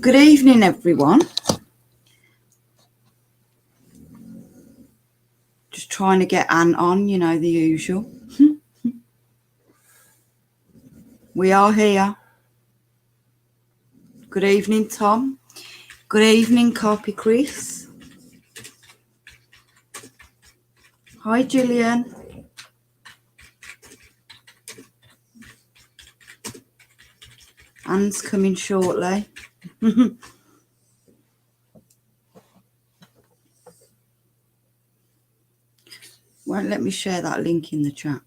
Good evening, everyone. Just trying to get Anne on, you know, the usual. We are here. Good evening, Tom. Good evening, Copy Chris. Hi, Gillian. Anne's coming shortly. Won't let me share that link in the chat.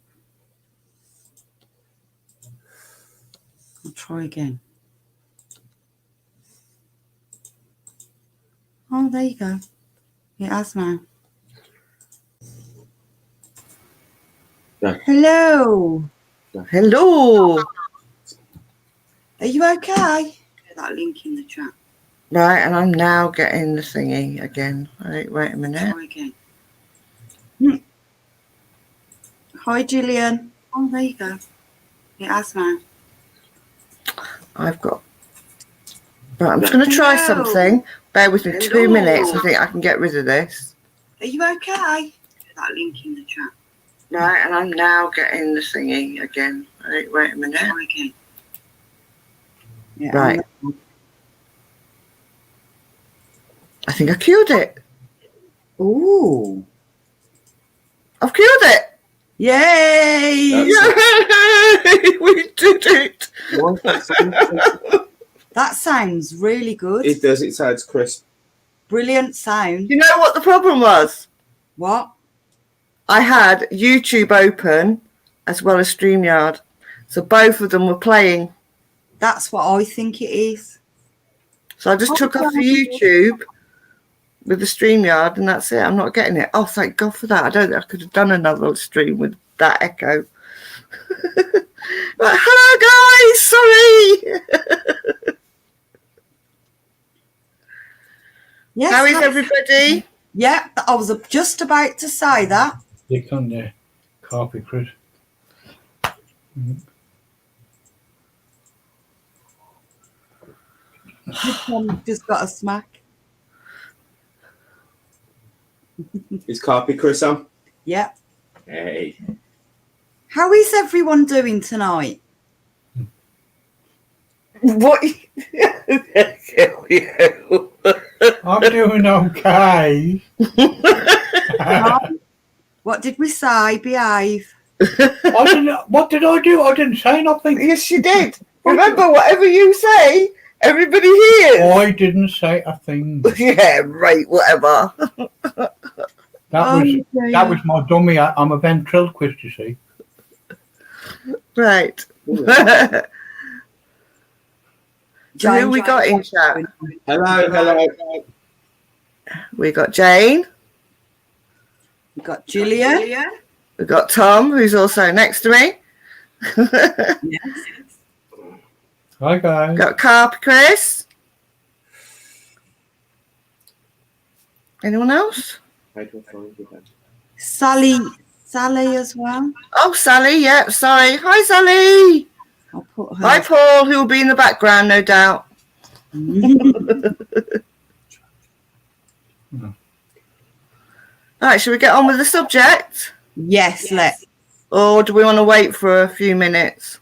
I'll try again. Oh, there you go. It has now. Yeah. Hello. Yeah. Hello. Are you okay? Share that link in the chat. Right, and I'm now getting the thingy again. Wait a minute. Try again. Hi, Gillian. Oh, there you go. It has now. I've got... Right, I'm just going to try something. Bear with me 2 minutes. I think I can get rid of this. Are you okay? Share that link in the chat. Right, and I'm now getting the thingy again. Wait a minute. Try again. Yeah, Right. I think I cured it. Ooh. I've cured it. Yay! Yay! We did it. That sounds really good. It does. It sounds crisp. Brilliant sound. You know what the problem was? What? I had YouTube open as well as StreamYard. So both of them were playing. That's what I think it is. So I just took off the YouTube with the StreamYard and that's it. I'm not getting it. Oh, thank God for that. I don't think I could have done another stream with that echo. But, hello, guys. Sorry. Yes, how is everybody? Yeah, I was just about to say that. Click on the copy, Chris. Just got a smack. Is Carpy Chris on? Yeah. Hey. How is everyone doing tonight? What? I'm doing okay. What did we say? Behave. What did I do? I didn't say nothing. Yes, you did. Remember, whatever you say, everybody hears. I didn't say a thing. Yeah, right, whatever. That was my dummy. I'm a ventriloquist, you see. Right. So who we got in chat? Hello. We got Jane. We got Julia. We got Tom, who's also next to me. Yes. Hi, guys. Got Carp Chris. Anyone else? Sally as well. Oh, Sally, yeah, sorry. Hi, Sally. I'll put her. Hi, Paul, who will be in the background, no doubt. All right, shall we get on with the subject? Yes, let's. Or do we want to wait for a few minutes?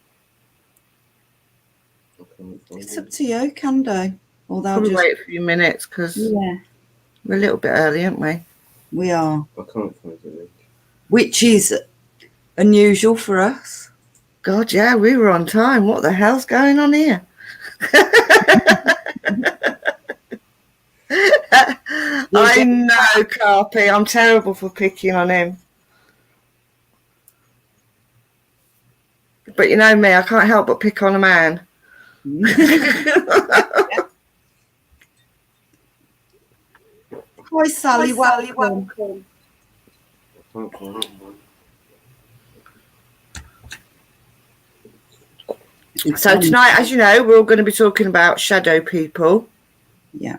It's up to you, can do. Or they'll Probably just wait a few minutes because we're a little bit early, aren't we? We are. I can't find it. Which is unusual for us. God, yeah, we were on time. What the hell's going on here? I know, Carpy. I'm terrible for picking on him. But you know me, I can't help but pick on a man. Hi, Sally. Welcome. So tonight, as you know, we're all going to be talking about shadow people. Yeah.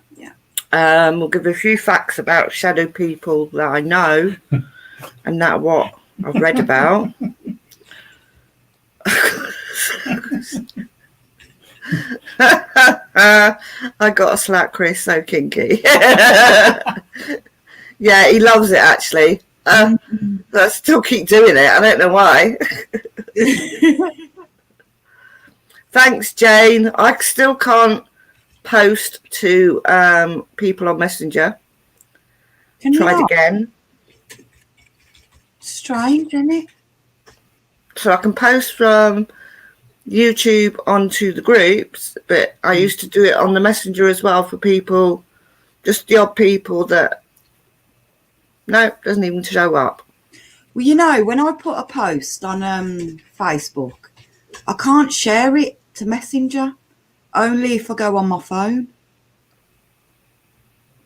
We'll give a few facts about shadow people that I know and that what I've read about. I got a slap, Chris. So kinky. Yeah, he loves it actually. I still keep doing it. I don't know why. Thanks, Jane. I still can't post to people on Messenger. Can you Tried not? again. Strange, isn't it? So I can post from YouTube onto the groups, but I used to do it on the Messenger as well for people, just the odd people that, no, doesn't even show up. Well, you know, when I put a post on Facebook, I can't share it to Messenger, only if I go on my phone.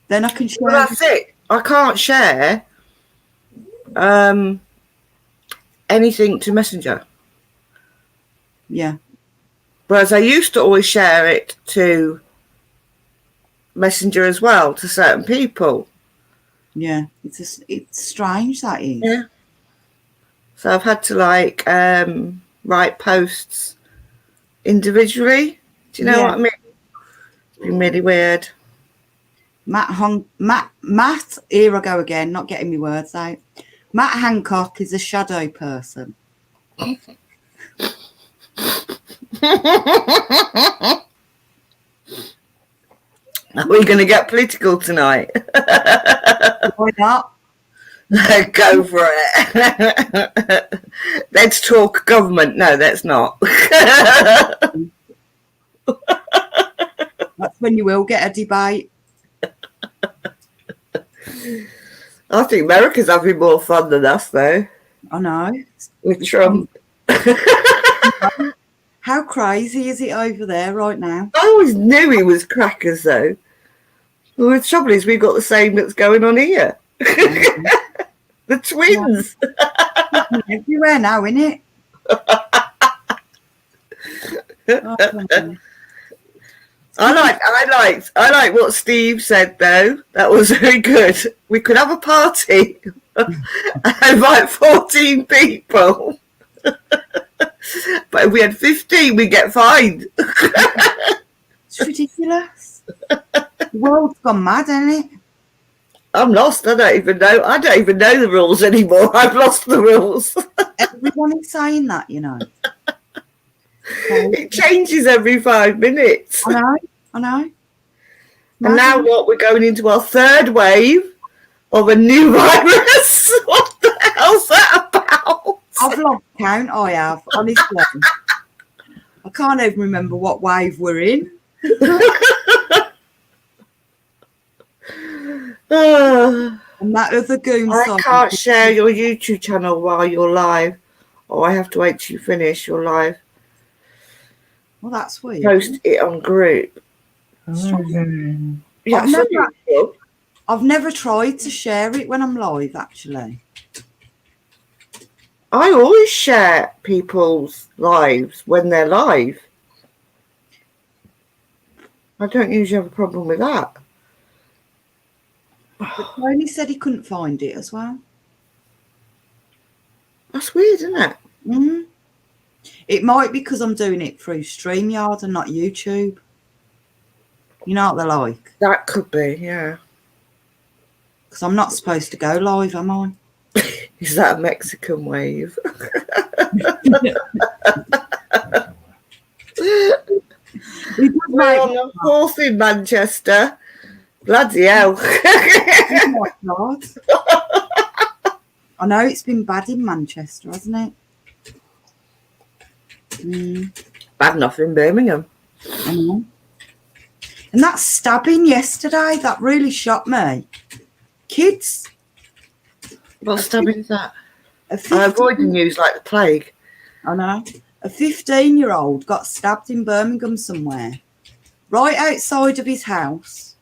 Then I can share Well, that's it. I can't share anything to Messenger. Yeah. Whereas I used to always share it to Messenger as well, to certain people. Yeah. It's strange, that is. Yeah. So I've had to like write posts individually. Do you know what I mean? It's been really weird. Matt, here I go again, not getting my words out. Matt Hancock is a shadow person. Are we going to get political tonight? Why not? Go for it. Let's talk government. No, let's not. That's when you will get a debate. I think America's having more fun than us, though, I know. with Trump. How crazy is it over there right now? I always knew he was crackers, though. Well, the trouble is we've got the same that's going on here. The twins. Everywhere now, innit? I like what Steve said though. That was very good. We could have a party and invite 14 people. But if we had 15, we'd get fined. It's ridiculous. The world's gone mad, isn't it? I'm lost. I don't even know the rules anymore. I've lost the rules. Everyone is saying that, you know. It changes every 5 minutes. I know. And now what? We're going into our third wave of a new virus. What the hell's that about? I've lost count, I have, honestly. I can't even remember what wave we're in. And that other goon I song. can't share your YouTube channel while you're live. Or I have to wait till you finish your live. Well, that's weird. Post it on group. Yeah, I've never tried to share it when I'm live, actually. I always share people's lives when they're live. I don't usually have a problem with that. But Tony said he couldn't find it as well. That's weird, isn't it? Mm-hmm. It might be because I'm doing it through StreamYard and not YouTube. You know what they're like? That could be, yeah. Because I'm not supposed to go live, am I? Is that a Mexican wave? We're on the 4th in Manchester. Bloody hell. Oh my God. I know it's been bad in Manchester, hasn't it? Bad enough in Birmingham. I know. And that stabbing yesterday, that really shocked me. Kids. What stabbing is that? I avoid the news like the plague. I know. A 15-year-old got stabbed in Birmingham somewhere, right outside of his house.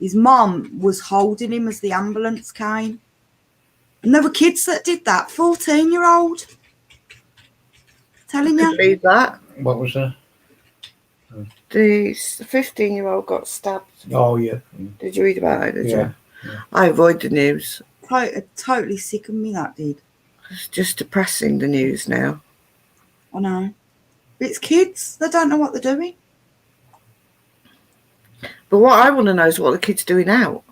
His mum was holding him as the ambulance came. And there were kids that did that. 14-year-old. Telling you. Believe that. What was that? The 15-year-old got stabbed. Oh, yeah. Did you read about it? Did Yeah. you? I avoid the news. Totally sickened me, that did. It's just depressing, the news now. I know. But it's kids. They don't know what they're doing. But what I want to know is what the kids doing out.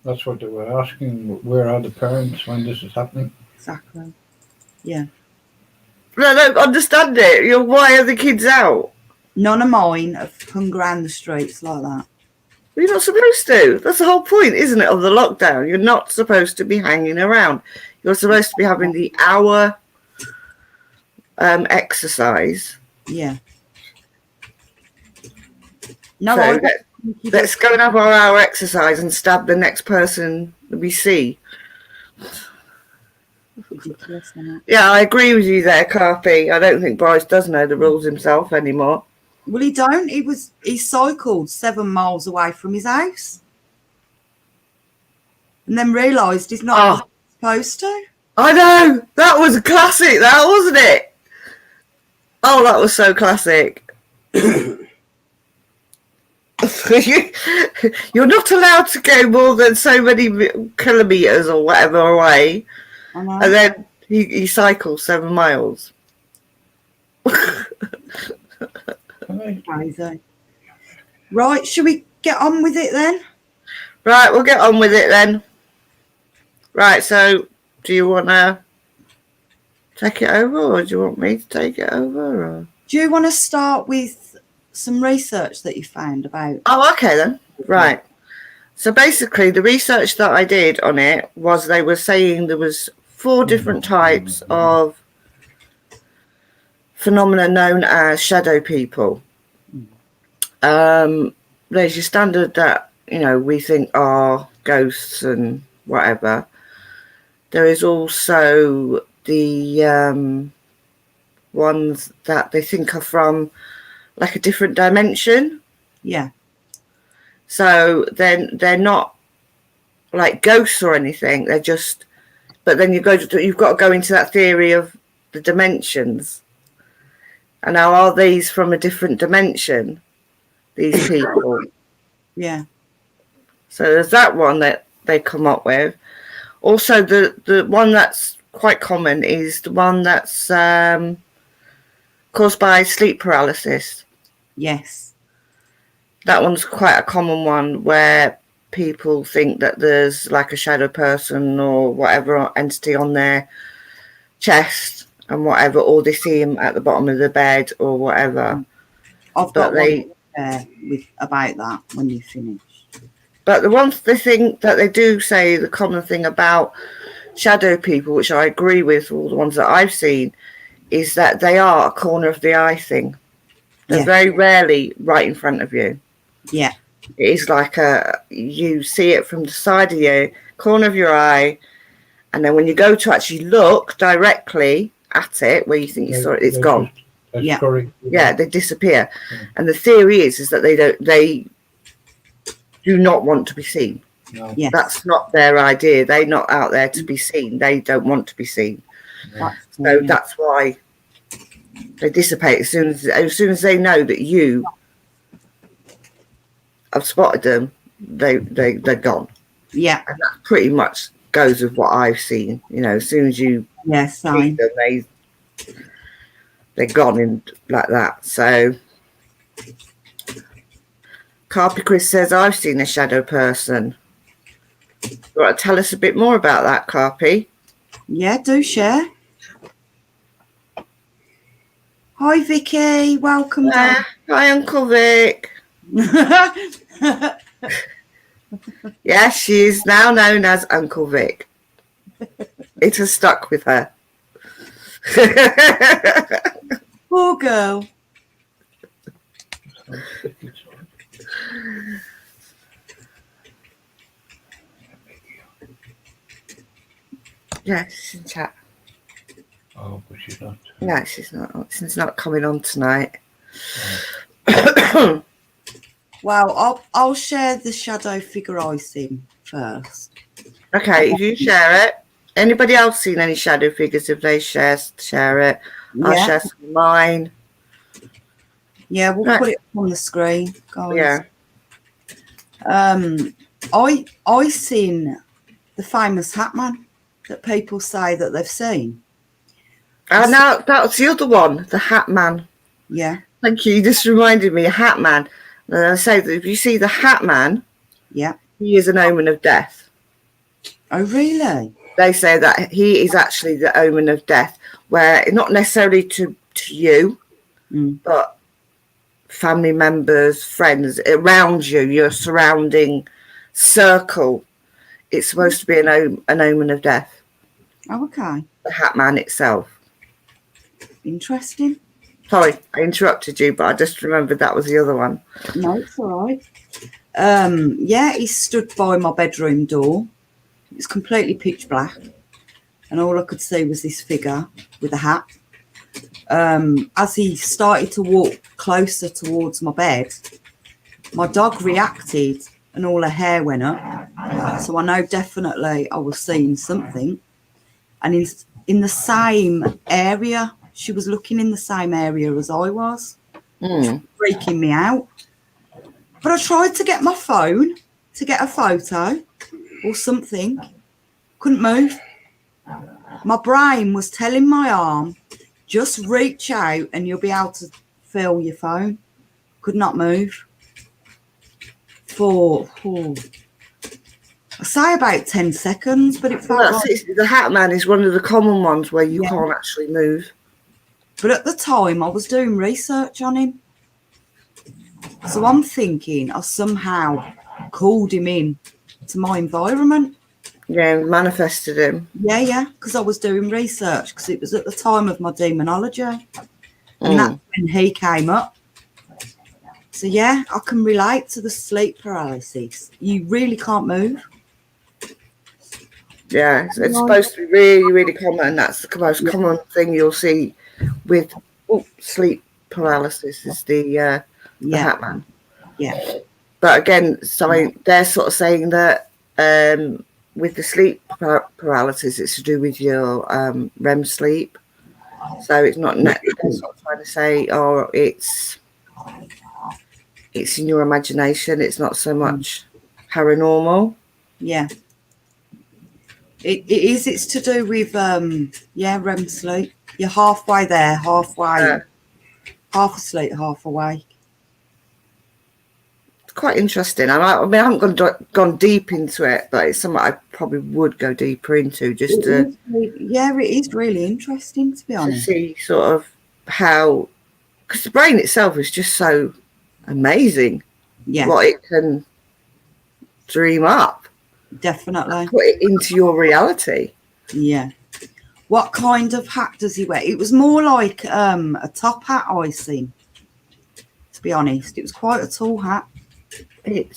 That's what they were asking. Where are the parents when this is happening? Exactly. Yeah. But I don't understand it. Why are the kids out? None of mine have hung around the streets like that. You're not supposed to. That's the whole point, isn't it, of the lockdown? You're not supposed to be hanging around. You're supposed to be having the hour exercise. Yeah. No, So let's go and have our hour exercise and stab the next person we see. ridiculous, isn't it? Yeah, I agree with you there, Carpy. I don't think Bryce does know the rules himself anymore. Well, he don't. He cycled 7 miles away from his house, and then realised he's not supposed to. I know. That was a classic, that wasn't it? Oh, that was so classic. You're not allowed to go more than so many kilometres or whatever away. I know. And then he cycles 7 miles. Crazy. Right, should we get on with it then? Right, we'll get on with it then. Right, so do you want to take it over, or do you want me to take it over? Or? Do you want to start with some research that you found about? Oh, okay then. Right. So basically, the research that I did on it was they were saying there was 4 different types of phenomena known as shadow people. There's your standard that, we think are ghosts and whatever. There is also the ones that they think are from like a different dimension. Yeah. So then they're not like ghosts or anything. They're just, but then you've got to go into that theory of the dimensions. And now, are these from a different dimension, these people? Yeah. So there's that one that they come up with. Also, the one that's quite common is the one that's caused by sleep paralysis. Yes. That one's quite a common one where people think that there's like a shadow person or whatever entity on their chest and whatever, or they see him at the bottom of the bed or whatever. I've got one there about that when you finish. But the thing that they do say, the common thing about shadow people, which I agree with, all the ones that I've seen, is that they are a corner of the eye thing. They're very rarely right in front of you. Yeah. It is like you see it from the side of your corner of your eye, and then when you go to actually look directly at it, where you think you saw it, it's gone. That's correct. Yeah, they disappear. Yeah. And the theory is that they do not want to be seen. No. Yes. That's not their idea. They're not out there to be seen. They don't want to be seen. No. That's why they dissipate as soon as they know that you have spotted them. They're gone. Yeah. And that pretty much goes with what I've seen. As soon as you see them, they're gone in like that. So Carpy Chris says, I've seen a shadow person. You want to tell us a bit more about that, Carpy? Yeah, do share. Hi, Vicky. Welcome. Hi, Uncle Vic. Yes, she's now known as Uncle Vic. It has stuck with her. Poor girl. Yeah, she's in chat. Oh, but she's not. No, she's not. She's not coming on tonight. Well, I'll share the shadow figure I seen first. Okay, if you share it. Anybody else seen any shadow figures? If they share it. Yeah. I'll share some of mine. Yeah, we'll put it on the screen, guys. Yeah. I seen the famous Hat Man that people say that they've seen. Now that's the other one, the Hat Man. Yeah. Thank you. You just reminded me, a Hat Man. And I say that if you see the Hat Man, Yeah. he is an omen of death. Oh, really? They say that he is actually the omen of death, where not necessarily to you, but family members, friends around you, your surrounding circle. It's supposed to be an omen of death. Oh, okay. The Hat Man itself. Interesting. Sorry, I interrupted you, but I just remembered that was the other one. No, it's all right. Yeah, he stood by my bedroom door. It was completely pitch black, and all I could see was this figure with a hat. As he started to walk closer towards my bed, my dog reacted and all her hair went up. So I know definitely I was seeing something. And in the same area, she was looking in the same area as I was, freaking me out. But I tried to get my phone to get a photo or something. Couldn't move. My brain was telling my arm, just reach out and you'll be able to feel your phone. Could not move. For I say about 10 seconds, but it felt like... The Hat Man is one of the common ones where you can't actually move. But at the time, I was doing research on him. So I'm thinking I somehow called him in to my environment. Yeah, manifested him. Yeah, because I was doing research, because it was at the time of my demonology. And that's when he came up. So yeah, I can relate to the sleep paralysis. You really can't move. Yeah, it's supposed to be really, really common. That's the most common thing you'll see with sleep paralysis is the Hat Man. Yeah. But again, they're sort of saying that with the sleep paralysis, it's to do with your REM sleep. So it's not they're sort of trying to say, oh, it's in your imagination. It's not so much paranormal. Yeah. It is. It's to do with REM sleep. You're halfway there, halfway, half asleep, half awake. It's quite interesting. I mean, I haven't gone deep into it, but it's something I probably would go deeper into just to. Yeah, it is really interesting, to be honest. To see sort of how, because the brain itself is just so amazing. Yeah. What it can dream up. Definitely. Put it into your reality. Yeah. What kind of hat does he wear? It was more like a top hat I seen, to be honest. It was quite a tall hat. It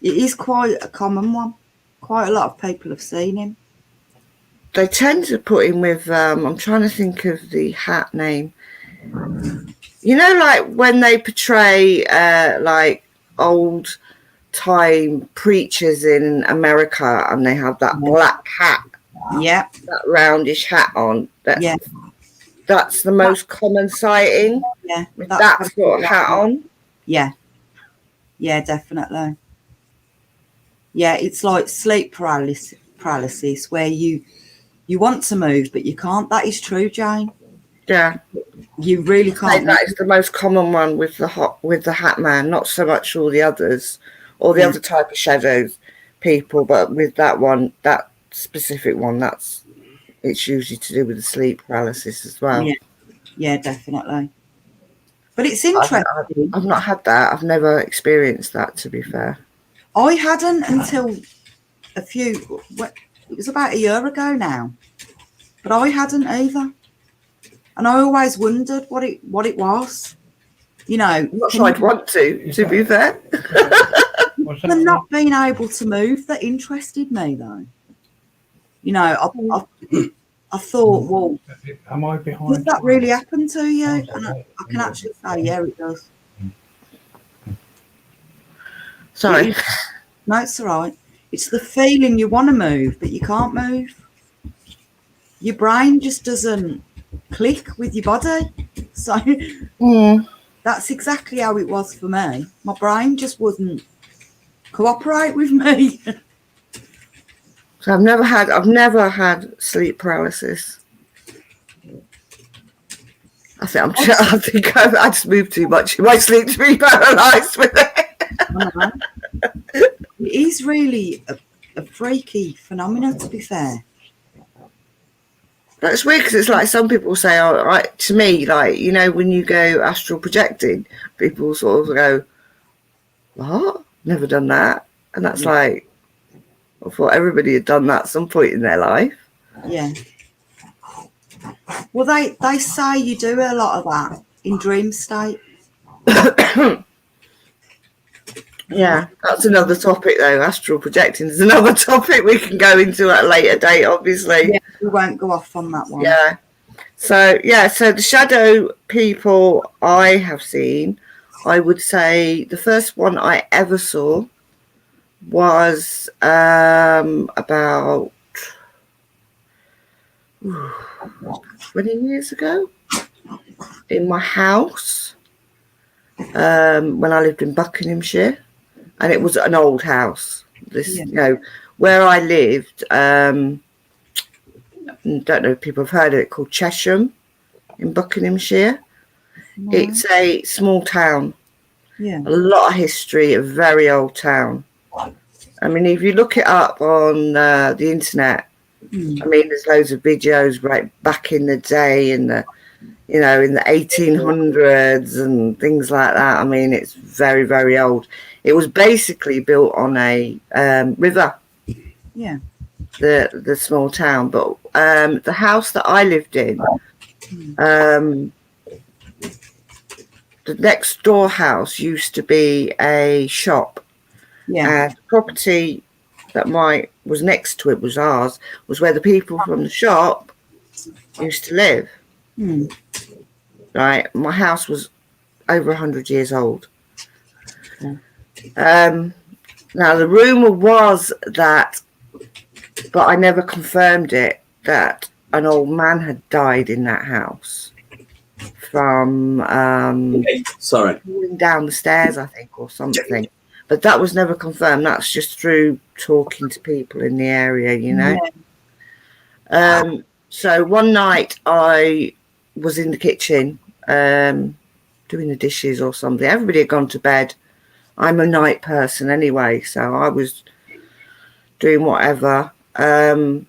is quite a common one. Quite a lot of people have seen him. They tend to put him with, I'm trying to think of the hat name. You know, like when they portray like old time preachers in America and they have that black hat. Yeah. That roundish hat on. That's the most common sighting. Yeah. With that sort of hat on. Yeah. Yeah, definitely. Yeah, it's like sleep paralysis where you want to move but you can't. That is true, Jane. Yeah. You really can't. That is the most common one with the Hat Man, not so much all the others or the other type of shadows people, but with that one, that specific one, it's usually to do with the sleep paralysis as well. Yeah, definitely. But it's interesting. I've not had that. I've never experienced that, to be fair. I hadn't until it was about a year ago now. But I hadn't either. And I always wondered what it was. You know. Not sure I'd want to be fair. The not being able to move that interested me, though. You know, I thought, well, am I behind? Does that really happen to you? And I can actually say, yeah, it does. Sorry. No, it's all right. It's the feeling you want to move, but you can't move. Your brain just doesn't click with your body. So that's exactly how it was for me. My brain just wouldn't cooperate with me. So I've never had sleep paralysis. I think I just moved too much in my sleep to be paralysed with it. It is really a freaky phenomenon, to be fair. That's weird because it's like some people say, "Oh, right." To me, like when you go astral projecting, people sort of go, "What? Never done that," and that's like, I thought everybody had done that at some point in their life. Yeah. Well, they say you do a lot of that in dream state. Yeah, that's another topic though. Astral projecting is another topic we can go into at a later date, obviously. Yeah, we won't go off on that one. Yeah. So the shadow people I have seen, I would say the first one I ever saw was about 20 years ago in my house when I lived in Buckinghamshire. And it was an old house. Where I lived, don't know if people have heard of it, called Chesham in Buckinghamshire. No. It's a small town. Yeah. A lot of history, a very old town. I mean, if you look it up on the internet, I mean, there's loads of videos right back in the day in the 1800s and things like that. I mean, it's very, very old. It was basically built on a river. Yeah. The small town, but the house that I lived in, the next door house used to be a shop. Yeah. And the property that was next to it was ours. Was where the people from the shop used to live. Right. My house was over 100 years old. Now the rumor was that, but I never confirmed it, that an old man had died in that house from falling down the stairs, I think, or something. But that was never confirmed. That's just through talking to people in the area, Yeah. So one night I was in the kitchen doing the dishes or something. Everybody had gone to bed. I'm a night person anyway, so I was doing whatever. The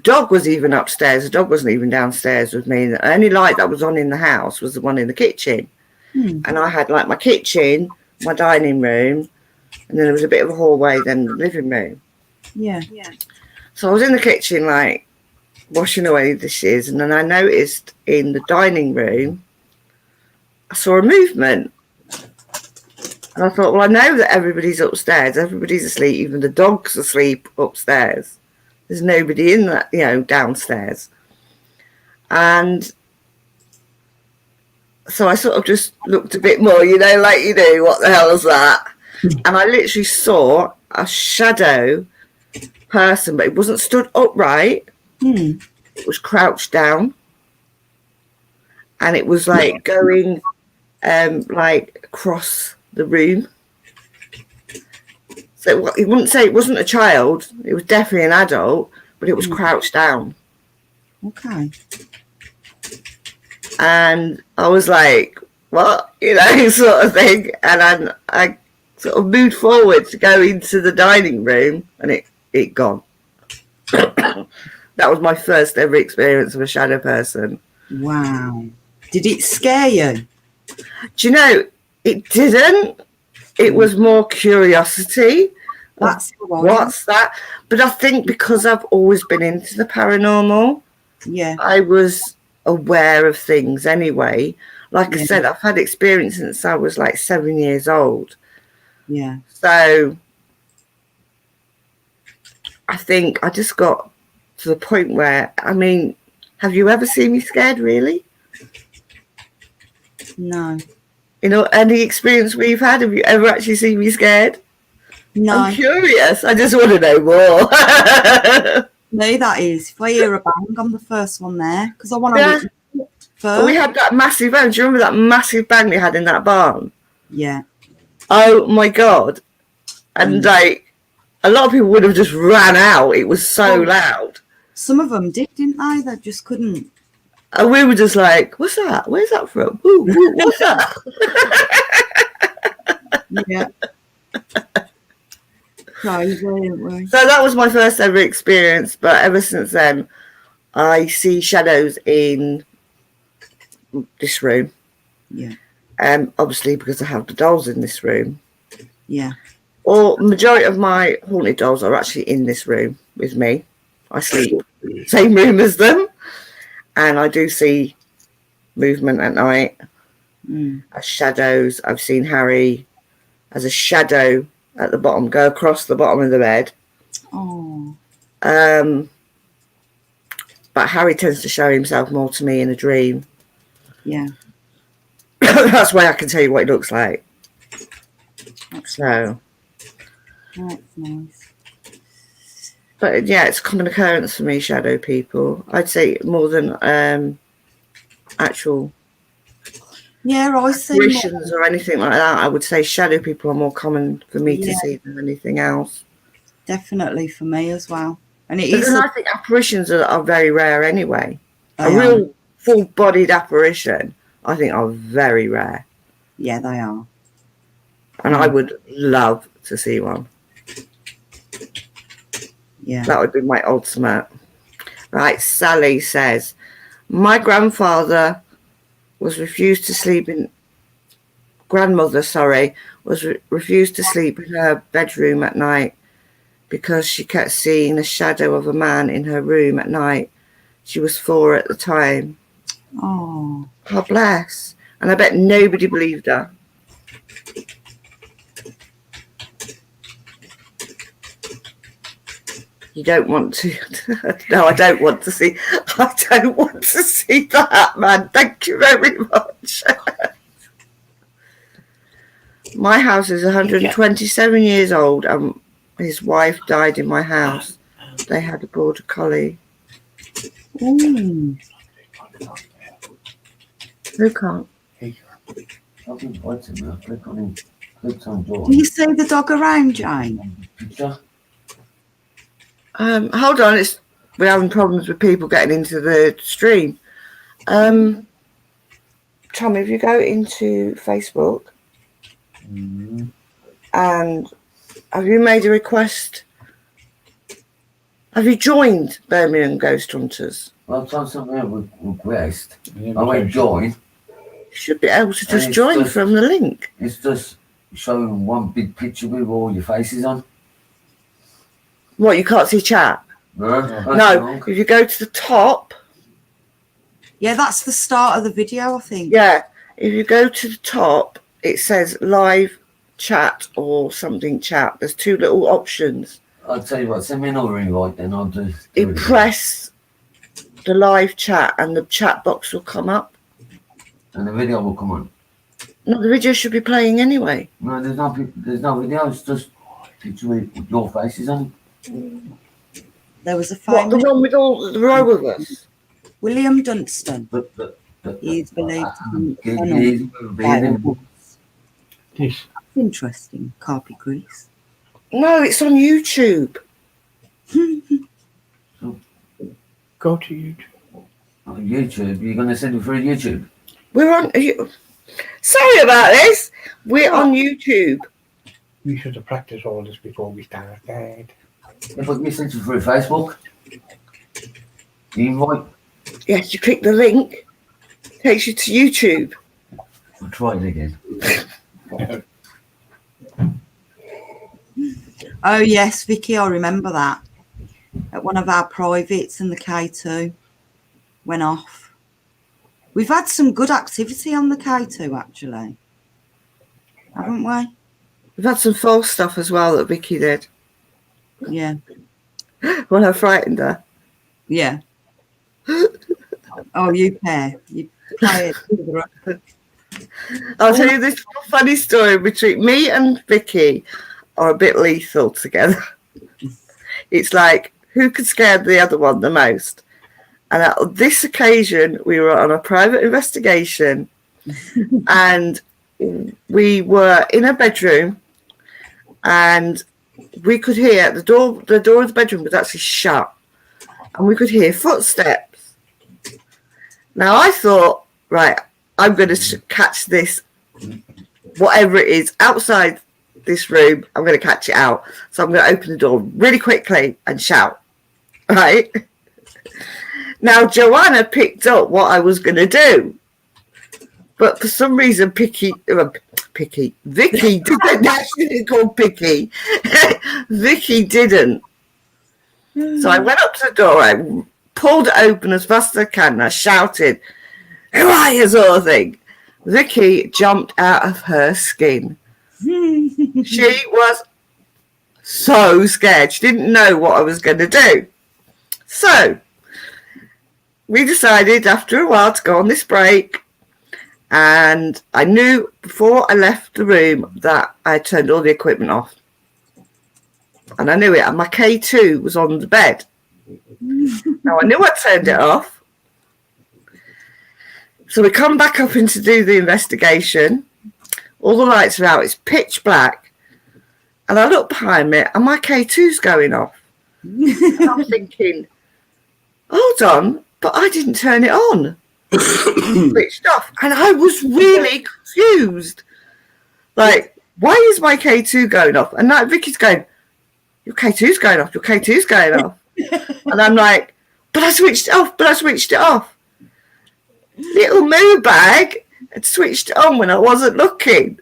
dog was even upstairs. The dog wasn't even downstairs with me. The only light that was on in the house was the one in the kitchen. And I had like my kitchen, my dining room, and then there was a bit of a hallway, then the living room. Yeah. So I was in the kitchen, like, washing away the dishes, and then I noticed in the dining room, I saw a movement. And I thought, well, I know that everybody's upstairs. Everybody's asleep. Even the dog's asleep upstairs. There's nobody in that, downstairs. And so I sort of just looked a bit more, like you do, what the hell is that? And I literally saw a shadow person, but it wasn't stood upright. It was crouched down. And it was like going like across the room. So you wouldn't say it wasn't a child, it was definitely an adult, but it was crouched down. Okay. And I was like, what? Sort of thing. And I sort of moved forward to go into the dining room, and it gone. That was my first ever experience of a shadow person. Wow. Did it scare you? Do you know, it didn't. It was more curiosity. What's that? But I think because I've always been into the paranormal, I was aware of things anyway. Like I said, I've had experience since I was like 7 years old. Yeah. So I think I just got to the point where, I mean, have you ever seen me scared, really? No. Any experience we've had, have you ever actually seen me scared? No. I'm curious. I just want to know more. No, that is. If I hear a bang, I'm the first one there because I want to witness it first. We had that massive bang. Do you remember that massive bang we had in that barn? Yeah. Oh my God. And like, a lot of people would have just ran out. It was so loud. Some of them did, didn't they? They just couldn't. And we were just like, what's that? Where's that from? Ooh, what's that? Yeah. Crazy, aren't we? So that was my first ever experience. But ever since then, I see shadows in this room. Yeah. Obviously, because I have the dolls in this room. Yeah. Or majority of my haunted dolls are actually in this room with me. I sleep same room as them, and I do see movement at night. As shadows. I've seen Harry as a shadow at the bottom, go across the bottom of the bed. Oh. But Harry tends to show himself more to me in a dream. Yeah. That's why I can tell you what it looks like. So, That's nice. but yeah, it's a common occurrence for me, shadow people. I'd say more than actual Yeah, I see. apparitions or anything like that. I would say shadow people are more common for me to see than anything else. Definitely for me as well. And it But is. then I think apparitions are very rare anyway. They A are. real full-bodied apparition, I think, are very rare. Yeah, they are. And I would love to see one. Yeah. That would be my ultimate. Right, Sally says, my grandmother was refused to sleep in her bedroom at night because she kept seeing the shadow of a man in her room at night. She was 4 at the time. Oh. God bless. And I bet nobody believed her. You don't want to. No, I don't want to see. I don't want to see that, man. Thank you very much. My house is 127 years old, and his wife died in my house. They had a border collie. Ooh. Who can't? Can you see the dog around, Jane? Hold on, we're having problems with people getting into the stream. Tommy, if you go into Facebook and have you made a request? Have you joined Birmingham Ghost Hunters? Well, I've done something request. I went join. You should be able to just join from the link. It's just showing one big picture with all your faces on. What, you can't see chat? No, if you go to the top. Yeah, that's the start of the video, I think. Yeah, if you go to the top, it says live chat or something chat. There's 2 little options. I'll tell you what, send me another invite, then I'll do You it. press the live chat and the chat box will come up. And the video will come on. No, the video should be playing anyway. No, there's no video, it's just picture with your faces on. There was a What, the famous one with all the row of us? William Dunstan. But He's believed to be This. interesting, Carpy Grease. No, it's on YouTube. Go to YouTube. On YouTube, you're going to send it through YouTube? We're on. Sorry about this. We're on YouTube. We should have practiced all this before we started. If I can send it through Facebook, the invite, Yes, you click the link. Takes you to YouTube. I'll try it again. Oh, yes, Vicky, I remember that. At one of our privates and the K2 went off. We've had some good activity on the K2, actually. Haven't we? We've had some false stuff as well that Vicky did Yeah. when I frightened her. Yeah. Oh, you pair. You play it. I'll tell you this funny story between me and Vicky are a bit lethal together. It's like, who could scare the other one the most? And at this occasion, we were on a private investigation and we were in a bedroom and we could hear the door of the bedroom was actually shut and we could hear footsteps. Now I thought, right, I'm going to catch this, whatever it is, outside this room. I'm going to catch it out. So I'm going to open the door really quickly and shout, right? Now Joanna picked up what I was going to do. But for some reason, Vicky didn't actually call Picky. Vicky didn't. So I went up to the door, I pulled it open as fast as I can, and I shouted, "Who are you?" sort of thing. Vicky jumped out of her skin. She was so scared. She didn't know what I was going to do. So we decided after a while to go on this break. And I knew before I left the room that I turned all the equipment off. And I knew it. And my K2 was on the bed. Now, I knew I turned it off. So we come back up in to do the investigation. All the lights are out. It's pitch black. And I look behind me and my K2's going off. And I'm thinking, hold on, but I didn't turn it on. Switched off, and I was really confused. Like, why is my K2 going off? And now Vicky's going, your K2's going off, your K2's going off. And I'm like, but I switched it off, Little moo bag had switched it on when I wasn't looking.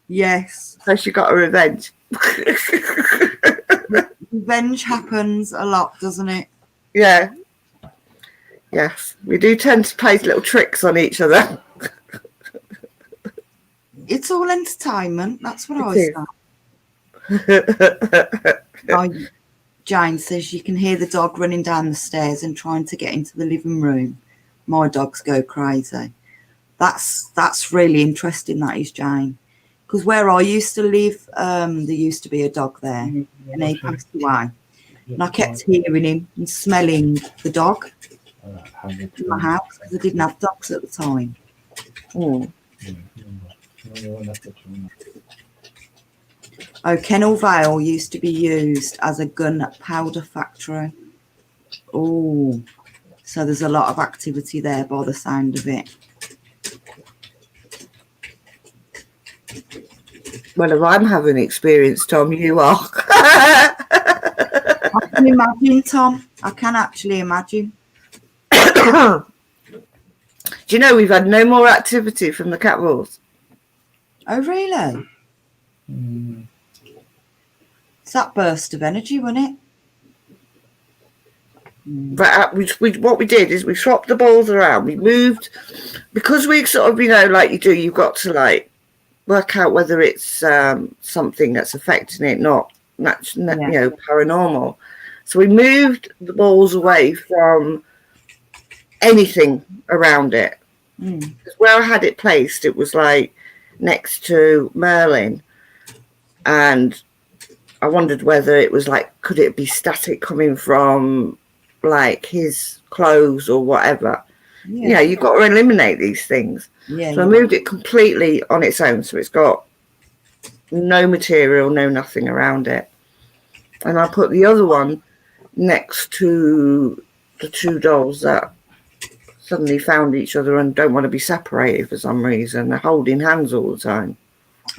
Yes. So she got her revenge. Revenge happens a lot, doesn't it? Yeah. Yes, we do tend to play little tricks on each other. It's all entertainment. That's what It I say. Jane says you can hear the dog running down the stairs and trying to get into the living room. My dogs go crazy. That's really interesting, that is, Jane. Because where I used to live, there used to be a dog there, and he passed away. And I kept hearing him and smelling the dog in my house because I didn't have dogs at the time. Mm. Oh, Kennel Vale used to be used as a gunpowder factory. Oh, so there's a lot of activity there by the sound of it. Well, if I'm having experience, Tom, you are. I can imagine, Tom. I can actually imagine. Do you know we've had no more activity from the cat walls? Oh, really? Mm. It's that burst of energy, wasn't it? But what we did is we swapped the balls around. We moved because we sort of, like you do. You've got to work out whether it's something that's affecting it, not paranormal. So we moved the balls away from anything around it. Because where I had it placed, it was next to Merlin, and I wondered whether it was could it be static coming from his clothes or whatever. Yeah. You've got to eliminate these things. Yeah. So I moved it completely on its own, so it's got no material, no nothing around it. And I put the other one next to the two dolls that suddenly found each other and don't want to be separated for some reason. They're holding hands all the time.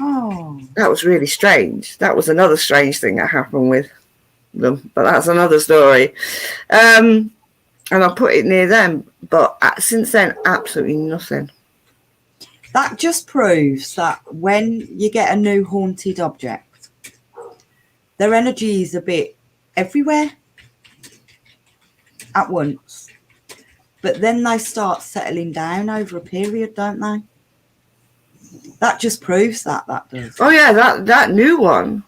Oh. That was really strange. That was another strange thing that happened with them, but that's another story. And I put it near them, but since then, absolutely nothing. That just proves that when you get a new haunted object, their energy is a bit everywhere at once. But then they start settling down over a period, don't they? That just proves that does. Oh yeah, that new one.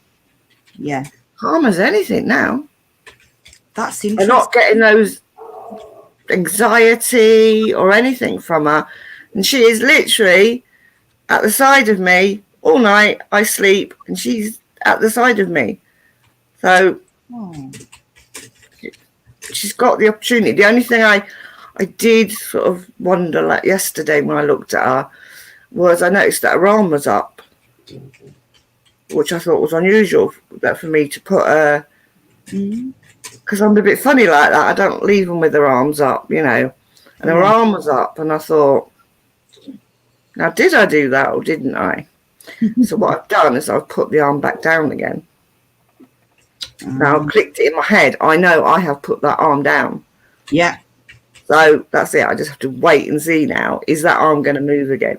Yeah. Calm as anything now. That's They're interesting. not getting those anxiety or anything from her. And she is literally at the side of me all night. I sleep and she's at the side of me. So she's got the opportunity. The only thing I did sort of wonder yesterday when I looked at her was I noticed that her arm was up, which I thought was unusual for me to put her, because I'm a bit funny like that. I don't leave them with their arms up, and her arm was up, and I thought, now did I do that or didn't I? So what I've done is I've put the arm back down again. Now I've clicked it in my head. I know I have put that arm down. Yeah. So that's it. I just have to wait and see now. Is that arm going to move again?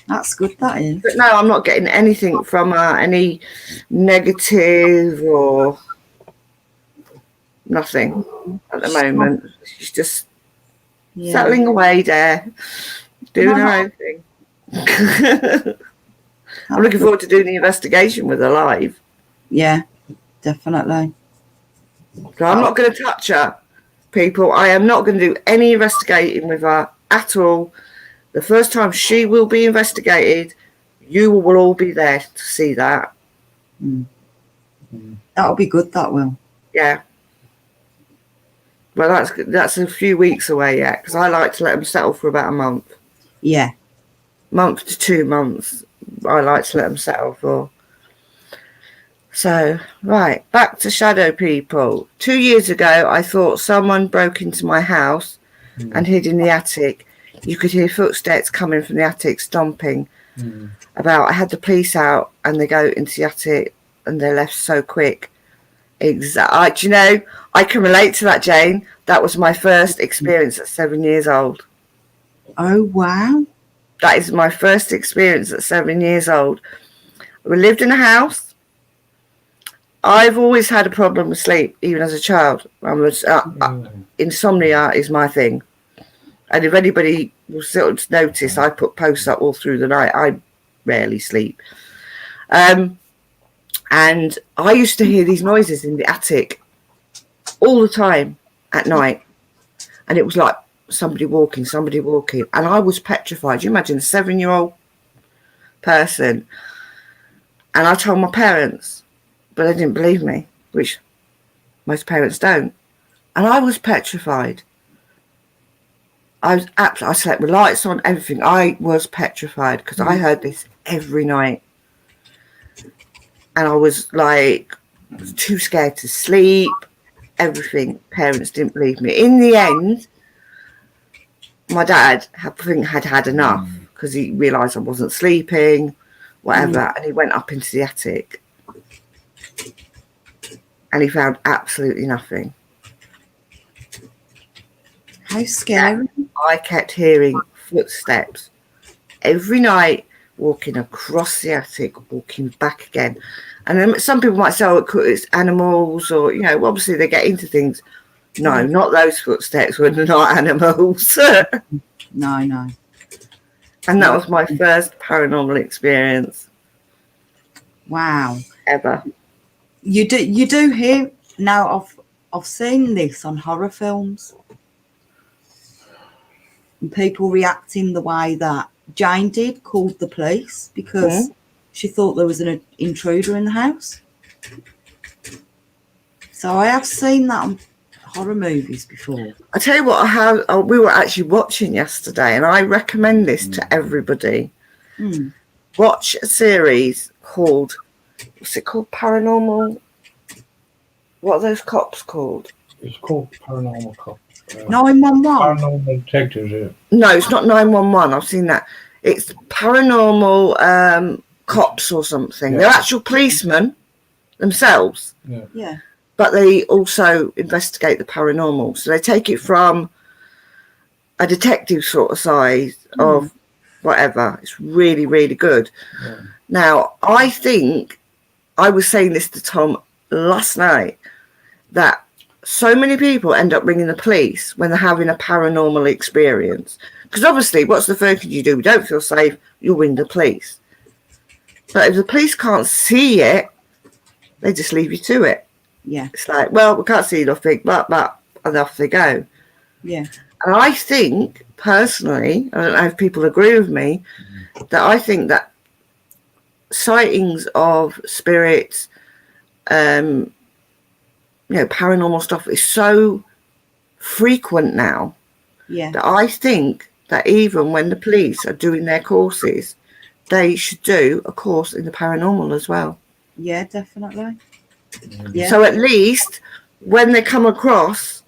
That's good, that is. But no, I'm not getting anything from her, any negative or nothing at the moment. She's just settling away there, doing her own thing. I'm looking forward to doing the investigation with her live. Yeah, definitely. So I'm not going to touch her, people. I am not going to do any investigating with her at all. The first time she will be investigated, you will all be there to see that. That'll be good, that will. Yeah. Well, that's a few weeks away yet, because I like to let them settle for about a month. Yeah. Month to 2 months, I like to let them settle for. So, right, back to shadow people. 2 years ago, I thought someone broke into my house and hid in the attic. You could hear footsteps coming from the attic, stomping about. I had the police out, and they go into the attic, and they left so quick. Exactly. Do you know, I can relate to that, Jane. That was my first experience at 7 years old. Oh, wow. That is my first experience at 7 years old. We lived in a house. I've always had a problem with sleep, even as a child. Insomnia is my thing. And if anybody will sort of notice, I put posts up all through the night. I rarely sleep. And I used to hear these noises in the attic all the time at night. And it was like somebody walking. And I was petrified. You imagine a 7-year-old person. And I told my parents, but they didn't believe me, which most parents don't. And I was petrified. I slept with lights on, everything. I was petrified because I heard this every night. And I was like too scared to sleep, everything. Parents didn't believe me. In the end, my dad had enough because he realised I wasn't sleeping, whatever, and he went up into the attic. And he found absolutely nothing. How scary. I kept hearing footsteps every night, walking across the attic, walking back again. And then some people might say, oh, it's animals, or, you know, obviously they get into things. No, not those footsteps were not animals. No. And that was my first paranormal experience. Wow. Ever. You do hear now. I've seen this on horror films, and people reacting the way that Jane did, called the police because she thought there was an intruder in the house. So I have seen that on horror movies before. I tell you what, we were actually watching yesterday, and I recommend this to everybody. Watch a series called, what's it called? Paranormal. What are those cops called? It's called Paranormal Cop. 911. Paranormal Detectives, yeah. No, it's not 911. I've seen that. It's paranormal cops or something. Yeah. They're actual policemen themselves. Yeah. But they also investigate the paranormal. So they take it from a detective sort of side of whatever. It's really, really good. Yeah. Now, I think, I was saying this to Tom last night, that so many people end up ringing the police when they're having a paranormal experience. Because obviously, what's the first thing you do? You don't feel safe, you'll ring the police. But if the police can't see it, they just leave you to it. Yeah. It's like, well, we can't see nothing, but, and off they go. Yeah. And I think, personally, I don't know if people agree with me, that I think that sightings of spirits, paranormal stuff is so frequent now that I think that even when the police are doing their courses, they should do a course in the paranormal as well. Yeah, definitely. Yeah. So at least when they come across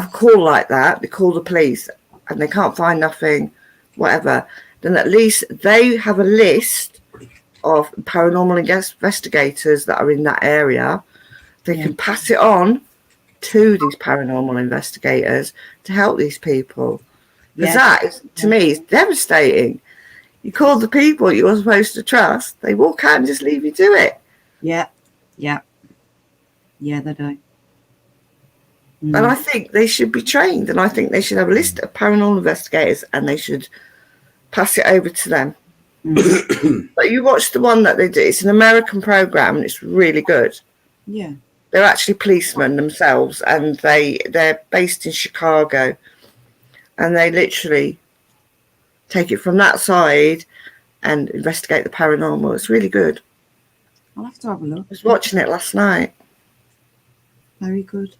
a call like that, they call the police and they can't find nothing, whatever, then at least they have a list of paranormal investigators that are in that area. They can pass it on to these paranormal investigators to help these people. Because that, is, to me, is devastating. You call the people you're supposed to trust, they walk out and just leave you to it. Yeah, they do. And I think they should be trained, and I think they should have a list of paranormal investigators and they should pass it over to them. But you watch the one that they do, it's an American program and it's really good. Yeah. They're actually policemen themselves, and they're based in Chicago, and they literally take it from that side and investigate the paranormal. It's really good. I'll have to have a look. I was watching it last night. Very good.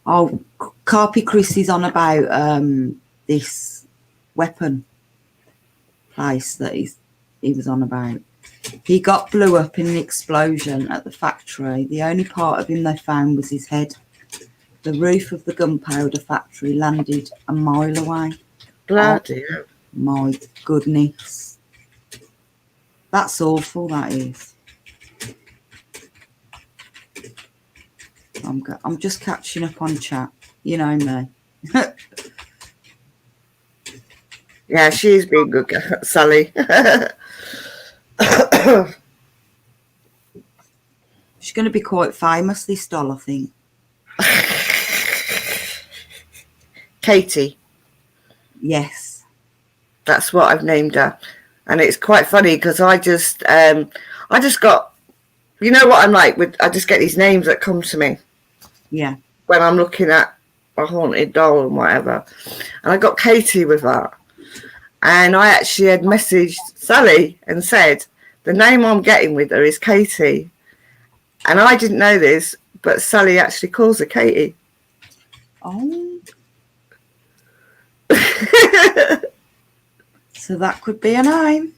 Oh, Carpy Chris is on about this weapon place that he was on about. He got blew up in an explosion at the factory. The only part of him they found was his head. The roof of the gunpowder factory landed a mile away. Bloody Oh, my goodness. That's awful, that is. I'm just catching up on chat. You know me. Yeah, she's been good, Sally. She's going to be quite famous, this doll, I think. Katie. Yes. That's what I've named her. And it's quite funny because I just got, you know what I'm like with, I just get these names that come to me. Yeah. When I'm looking at a haunted doll and whatever. And I got Katie with that. And I actually had messaged Sally and said, the name I'm getting with her is Katie. And I didn't know this, but Sally actually calls her Katie. Oh. So that could be a name.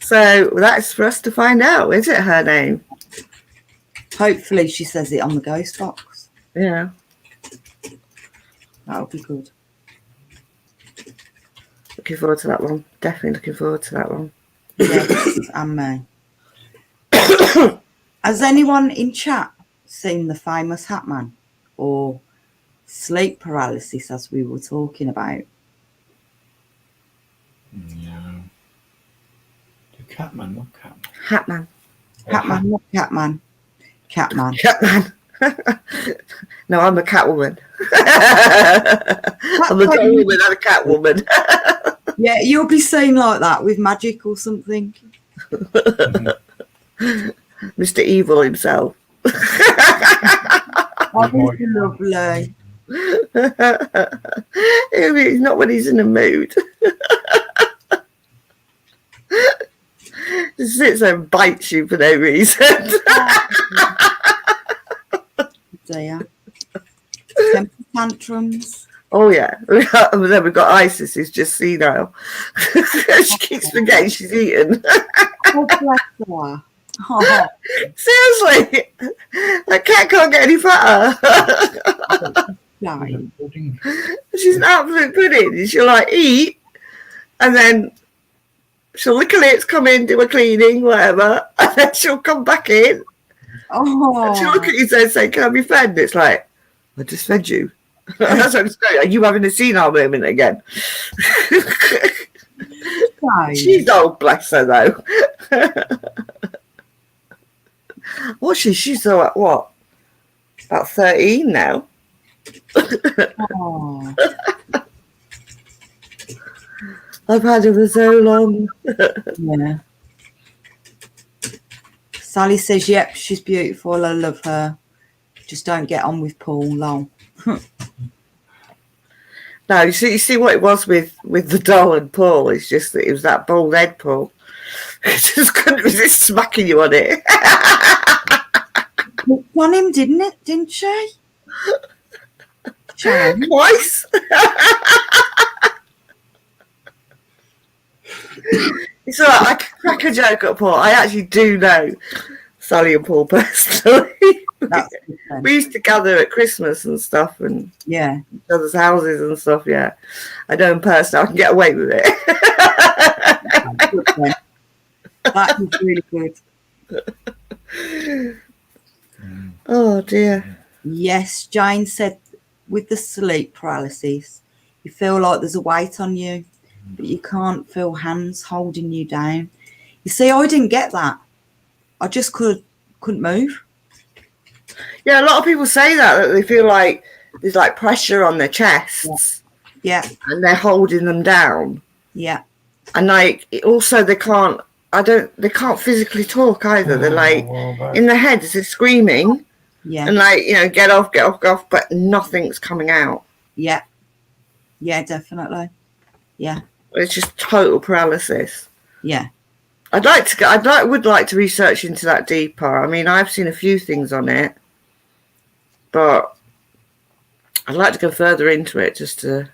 So that's for us to find out. Is it her name? Hopefully she says it on the ghost box. Yeah. That'll be good. Looking forward to that one. Definitely looking forward to that one. Yes, and me. Has anyone in chat seen the famous Hat Man or sleep paralysis, as we were talking about? No. The Catman, not Catman. Hatman. Catman, not Catman. Catman. Catman. No, I'm a Catwoman. I'm a doll woman and a Catwoman. Yeah, you'll be seen like that with magic or something. Mr. Evil himself. Oh, lovely. He's not when he's in a mood. Just sits there and bites you for no reason. Dear. Temper tantrums. Oh yeah. And then we've got Isis who's just senile. She keeps forgetting she's eaten. Oh, bless her. Oh, Seriously. That cat can't get any fatter. dying. Pudding. She's an absolute pudding. She'll like eat and then she'll lick her lips, come in, do a cleaning, whatever, and then she'll come back in and she'll look Oh, at you and say, can I be fed? And it's like, I just fed you. That's what I'm saying. Are you having a senile moment again? dying. She's old, bless her, though. What's she? She's like, what? About 13 now. Oh, I've had her for so long. yeah. Sally says, yep, she's beautiful. I love her. Just don't get on with Paul. Lol. No, you see what it was with the doll and Paul. It's just that it was that bald head, Paul. I just couldn't resist smacking you on it. Hooked on him, didn't she? Shame. Twice. It's all right. I can crack a joke at Paul. I actually do know Sally and Paul personally. That's We used to gather at Christmas and stuff and Yeah. each other's houses and stuff, yeah. I know in person I can get away with it. Good then. That is really good. Oh dear. Yes, Jane said with the sleep paralysis, you feel like there's a weight on you, but you can't feel hands holding you down. You see, I didn't get that. I just couldn't move. Yeah, a lot of people say that they feel like there's like pressure on their chests. Yeah, And they're holding them down. yeah, And like also they can't physically talk either. They're like in their heads they're screaming yeah, and like, get off, but nothing's coming out. yeah. Yeah, definitely. Yeah, It's just total paralysis. yeah. Would like to research into that deeper. I mean, I've seen a few things on it, but I'd like to go further into it just to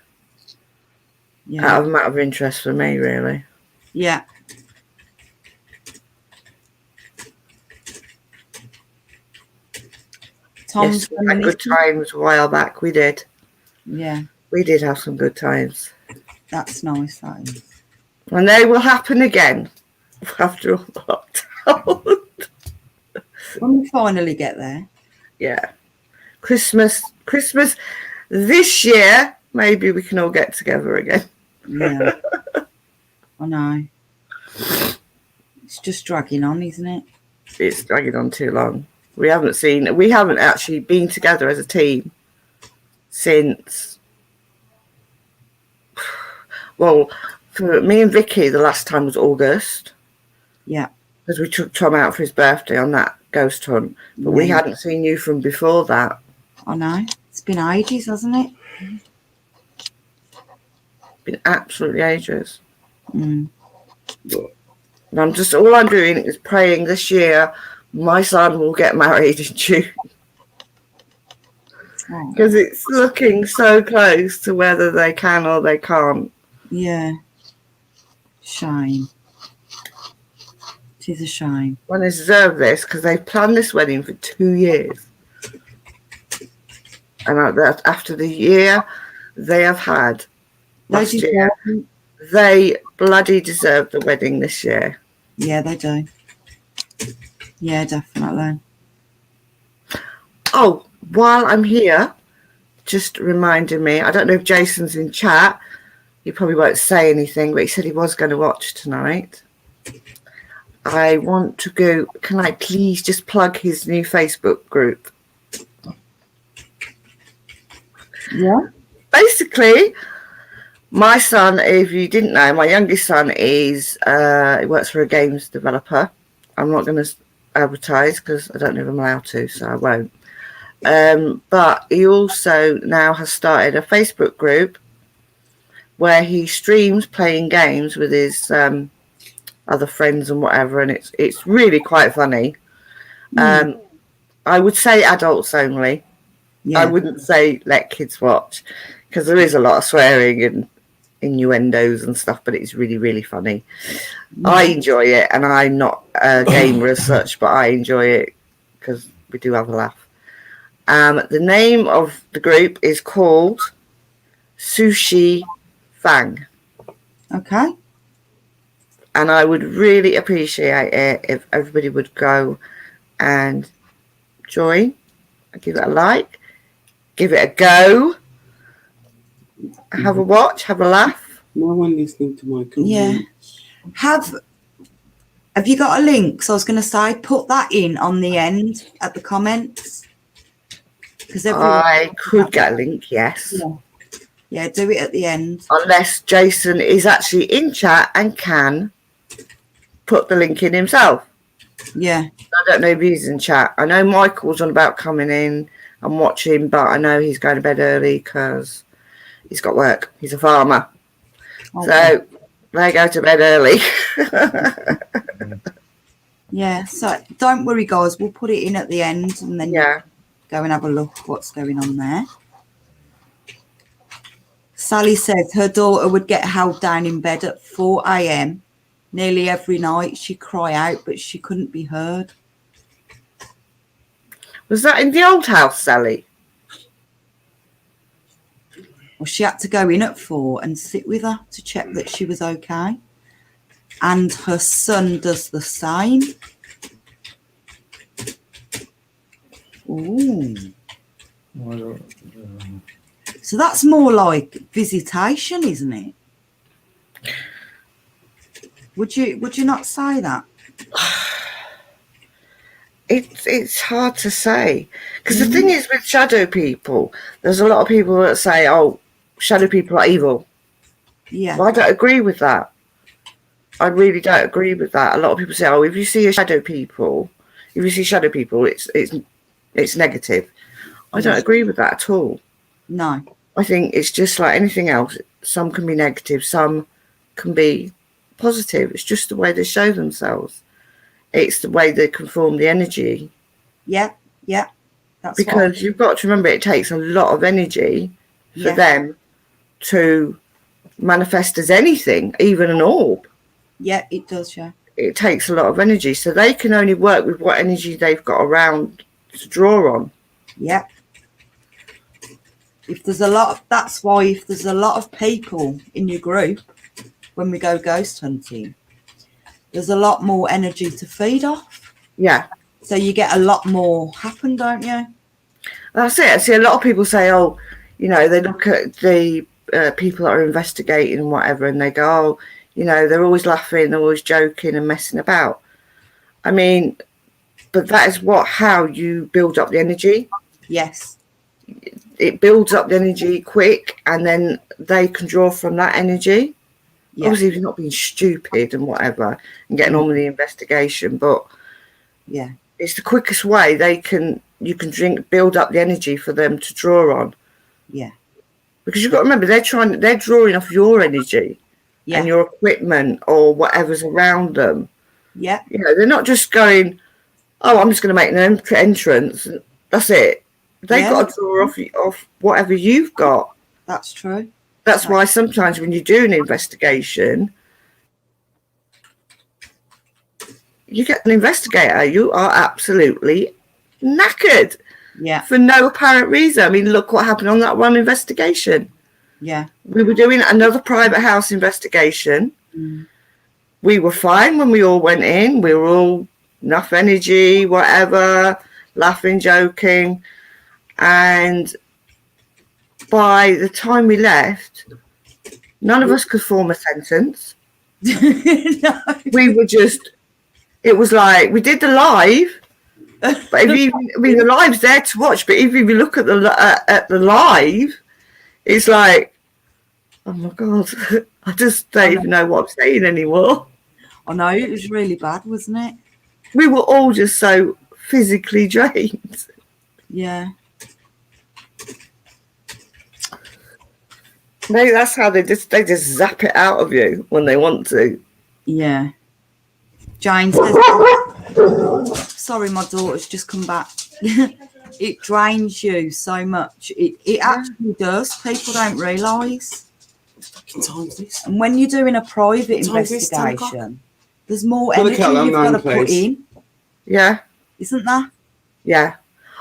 out of a matter of interest for me, really. Yeah. Tom's Yes, we had good times a while back. We did. Yeah, We did have some good times. that's nice. That is. And they will happen again after all the lockdown. When we finally get there. Yeah. Christmas this year, maybe we can all get together again. Yeah. I know. It's just dragging on, isn't it? It's dragging on too long. We haven't actually been together as a team since, well, for me and Vicky, the last time was August. Yeah. Because we took Tom out for his birthday on that ghost hunt. But we hadn't seen you from before that. I know. It's been ages, hasn't it? Been absolutely ages. Mm. And all I'm doing is praying this year my son will get married in June. Oh. Because it's looking so close to whether they can or they can't. Yeah. Shame. It is a shame. Well, they deserve this because they've planned this wedding for 2 years. And after the year they have had last year, they bloody deserve the wedding this year. Yeah, they do. Yeah, definitely. Oh, while I'm here, just reminding me, I don't know if Jason's in chat. He probably won't say anything, but he said he was going to watch tonight. I want to go. Can I please just plug his new Facebook group? Yeah. Basically, my son, if you didn't know, my youngest son he works for a games developer. I'm not going to advertise because I don't know if I'm allowed to, so I won't. But he also now has started a Facebook group where he streams playing games with his other friends and whatever, and it's really quite funny. I would say adults only. Yeah. I wouldn't say let kids watch because there is a lot of swearing and innuendos and stuff, but it's really, really funny. I enjoy it, and I'm not a gamer as such, but I enjoy it because we do have a laugh. The name of the group is called Sushi Fang. Okay. And I would really appreciate it if everybody would go and join, give it a like, give it a go, have a watch, have a laugh. No one listening to my comments. Yeah. Have you got a link? So I was going to say, put that in on the end at the comments. Because I could get a link, yes. Yeah, do it at the end. Unless Jason is actually in chat and can put the link in himself. Yeah. I don't know if he's in chat. I know Michael's on about coming in and watching, but I know he's going to bed early because he's got work. He's a farmer. Okay. So they go to bed early. Yeah, so don't worry, guys. We'll put it in at the end and then Yeah. go and have a look what's going on there. Sally says her daughter would get held down in bed at 4 a.m. nearly every night. She'd cry out, but she couldn't be heard. Was that in the old house, Sally? Well, she had to go in at 4 and sit with her to check that she was okay. And her son does the same. Ooh. Well, So that's more like visitation, isn't it? Would you not say that? It's hard to say, because the thing is with shadow people, there's a lot of people that say, "Oh, shadow people are evil." Yeah. Well, I don't agree with that. I really don't agree with that. A lot of people say, "Oh, if you see shadow people, it's negative." I don't agree with that at all. No. I think it's just like anything else. Some can be negative, some can be positive. It's just the way they show themselves. It's the way they conform the energy. Yeah. Yeah. That's Because you've got to remember, it takes a lot of energy for them to manifest as anything, even an orb. Yeah, it does, yeah. It takes a lot of energy. So they can only work with what energy they've got around to draw on. Yeah. That's why if there's a lot of people in your group, when we go ghost hunting, there's a lot more energy to feed off. Yeah. So you get a lot more happen, don't you? That's it. I see a lot of people say, "Oh, you know," they look at the people that are investigating and whatever, and they go, "Oh, you know, they're always laughing, they're always joking and messing about." I mean, but that is how you build up the energy. Yes. It builds up the energy quick, and then they can draw from that energy. Yeah. Obviously, if you're not being stupid and whatever and getting on with the investigation, but Yeah. it's the quickest way you can build up the energy for them to draw on. Yeah. Because you've got to remember, they're drawing off your energy and your equipment or whatever's around them. Yeah. You know, they're not just going, "Oh, I'm just going to make an entrance." That's it. They've got to draw off whatever you've got. That's true. That's why sometimes when you do an investigation, you get an investigator, you are absolutely knackered. Yeah. For no apparent reason. I mean, look what happened on that one investigation. Yeah. We were doing another private house investigation. Mm. We were fine when we all went in. We were all enough energy, whatever, laughing, joking. And by the time we left, none of us could form a sentence. No. We were just, it was like, we did the live. But the live's there to watch. But if you look at the live, it's like, oh my God, I just don't even know what I'm saying anymore. I know, it was really bad, wasn't it? We were all just so physically drained. Yeah. Maybe that's how they just zap it out of you when they want to. Yeah. Jane says, sorry, my daughter's just come back. It drains you so much. It actually does. People don't realise. And when you're doing a private investigation, there's more energy you've got to put in. Yeah. Isn't that? Yeah.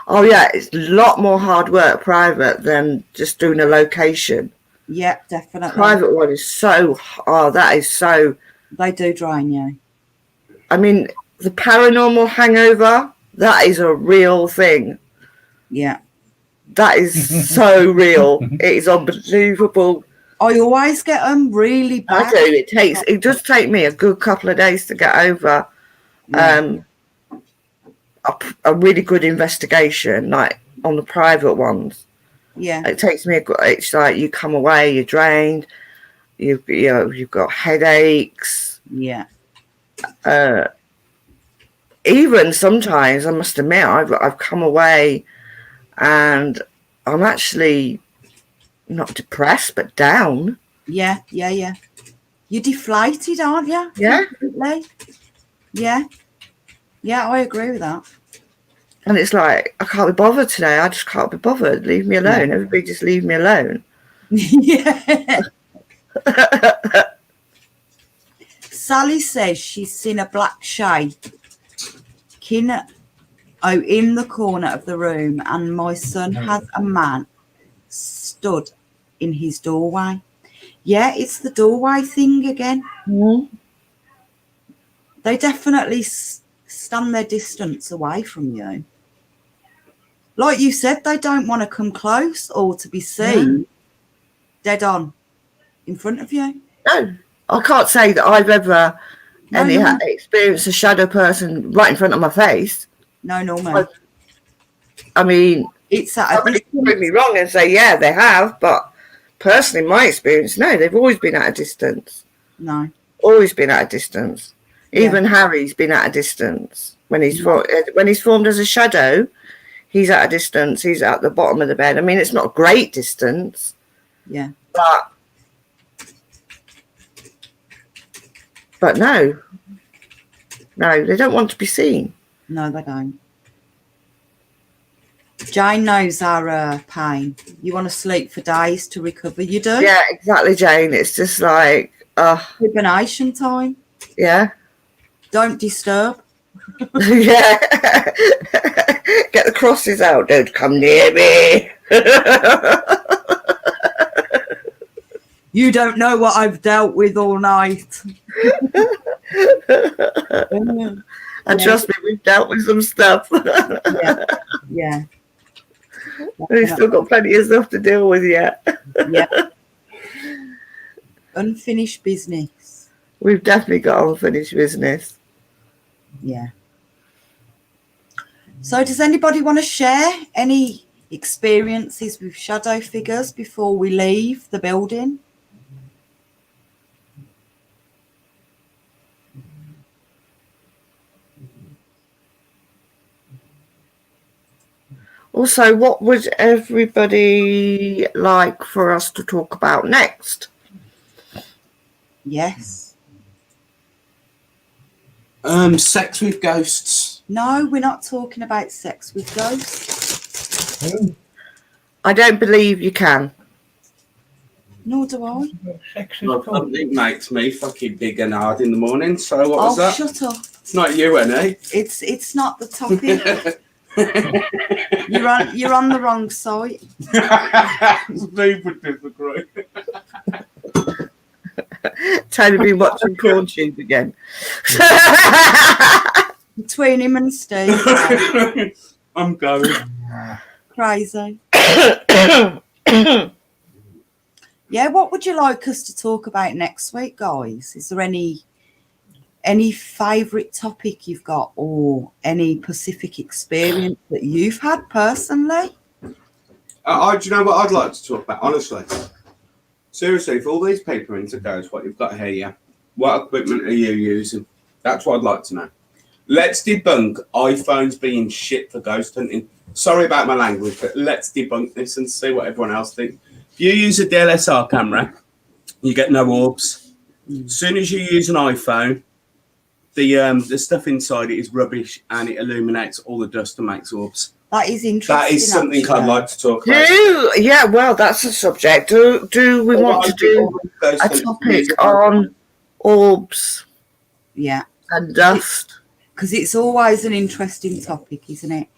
Oh, yeah. It's a lot more hard work private than just doing a location. Yeah, definitely. Private one is that is so. They do drain you. I mean, the paranormal hangover, that is a real thing. Yeah. That is so real. It is unbelievable. I always get them really bad. I do. It does take me a good couple of days to get over a really good investigation, like on the private ones. Yeah. It takes me it's like you come away, you're drained, you've got headaches. Yeah. Even sometimes, I must admit, I've come away and I'm actually not depressed, but down. Yeah. You're deflated, aren't you? Yeah. Yeah. Yeah, I agree with that. And it's like, I can't be bothered today. I just can't be bothered. Leave me alone. Yeah. Everybody just leave me alone. Yeah. Sally says she's seen a black shape. in the corner of the room, and my son has a man stood in his doorway. Yeah, it's the doorway thing again. Mm. They definitely stand their distance away from you. Like you said, they don't want to come close or to be seen dead on in front of you. No, I can't say that I've ever No, no. experienced a shadow person right in front of my face. No, normal. I mean, It's at a somebody can prove me wrong and say, yeah, they have, but personally, my experience, no, they've always been at a distance. No. Always been at a distance. Yeah. Even Harry's been at a distance. When he's formed as a shadow, he's at a distance. He's at the bottom of the bed. I mean, it's not a great distance. Yeah. But no, they don't want to be seen. No, they don't. Jane knows our pain. You want to sleep for days to recover. You do? Yeah, exactly, Jane. It's just like, Hibernation time. yeah. Don't disturb. Yeah. Get the crosses out. Don't come near me. You don't know what I've dealt with all night. And trust me, we've dealt with some stuff. Yeah. We've still got plenty of stuff to deal with yet. Yeah. Unfinished business. We've definitely got unfinished business. Yeah. So does anybody want to share any experiences with shadow figures before we leave the building? Also, what would everybody like for us to talk about next? Yes. Sex with ghosts. No, we're not talking about sex with ghosts. I don't believe you can. Nor do I. Sex is Well, cool. something makes me fucking big and hard in the morning. So what was that? Shut up. It's not you, Annie. It's not the topic. You're on the wrong site. Super disagree. Tony been watching Corn Tube again. Between him and Steve. I'm going. Crazy. Yeah, what would you like us to talk about next week, guys? Is there any favourite topic you've got, or any specific experience that you've had personally? Do you know what I'd like to talk about? Honestly, seriously, if all these people are into ghosts, what you've got here, what equipment are you using? That's what I'd like to know. Let's debunk iPhones being shit for ghost hunting. Sorry about my language, but let's debunk this and see what everyone else thinks. If you use a DSLR camera, you get no orbs. As soon as you use an iPhone, the stuff inside it is rubbish and it illuminates all the dust and makes orbs. That is interesting. That is something actually. I'd like to talk about. Yeah, well, that's a subject. Do we want to do a topic on orbs Yeah, and dust? because it's always an interesting topic, isn't it?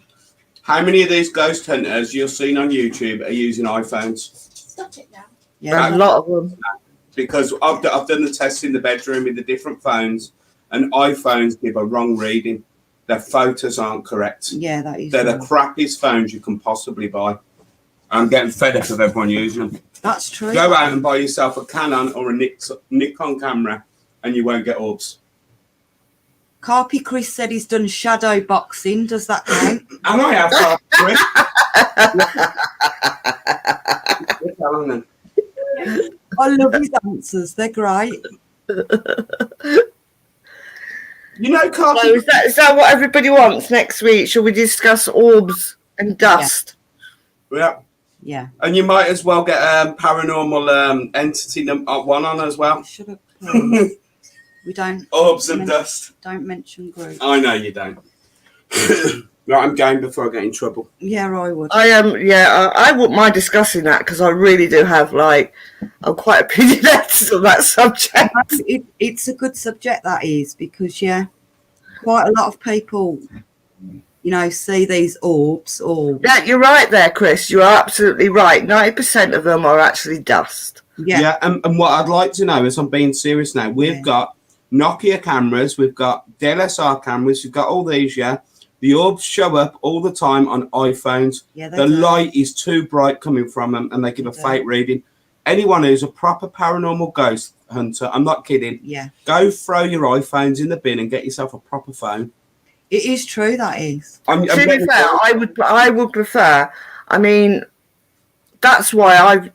How many of these ghost hunters you've seen on YouTube are using iPhones? Stop it now. Yeah, A lot of them. Because I've done the tests in the bedroom with the different phones, and iPhones give a wrong reading. Their photos aren't correct. yeah, that is. They're the true. crappiest phones you can possibly buy. I'm getting fed up of everyone using them. That's true. Go out and buy yourself a Canon or a Nikon camera, and you won't get orbs. Carpy Chris said he's done shadow boxing. Does that count? And I have Chris. I love his answers. They're great. You know, Carpy. So is that what everybody wants next week? Shall we discuss orbs and dust? Yeah. Yeah. And you might as well get paranormal entity one on as well. Shut up, please. We don't. Orbs and dust. Don't mention group. I know you don't. Right, I'm going before I get in trouble. Yeah, I would. I am. I wouldn't mind discussing that because I really do have I'm quite opinionated on that subject. It's a good subject, that is, because quite a lot of people see these orbs or Yeah, you're right there, Chris. You are absolutely right. 90% of them are actually dust. yeah, And what I'd like to know is, I'm being serious now, we've Yeah. got Nokia cameras, we've got DLSR cameras, we've got all these, yeah. The orbs show up all the time on iPhones. yeah, they The do. light is too bright coming from them, and they give a They do. fake reading. Anyone who's a proper paranormal ghost hunter, I'm not kidding, Yeah, go throw your iPhones in the bin and get yourself a proper phone. it is true. That is. I'm To be getting- fair, I would prefer. I mean, that's why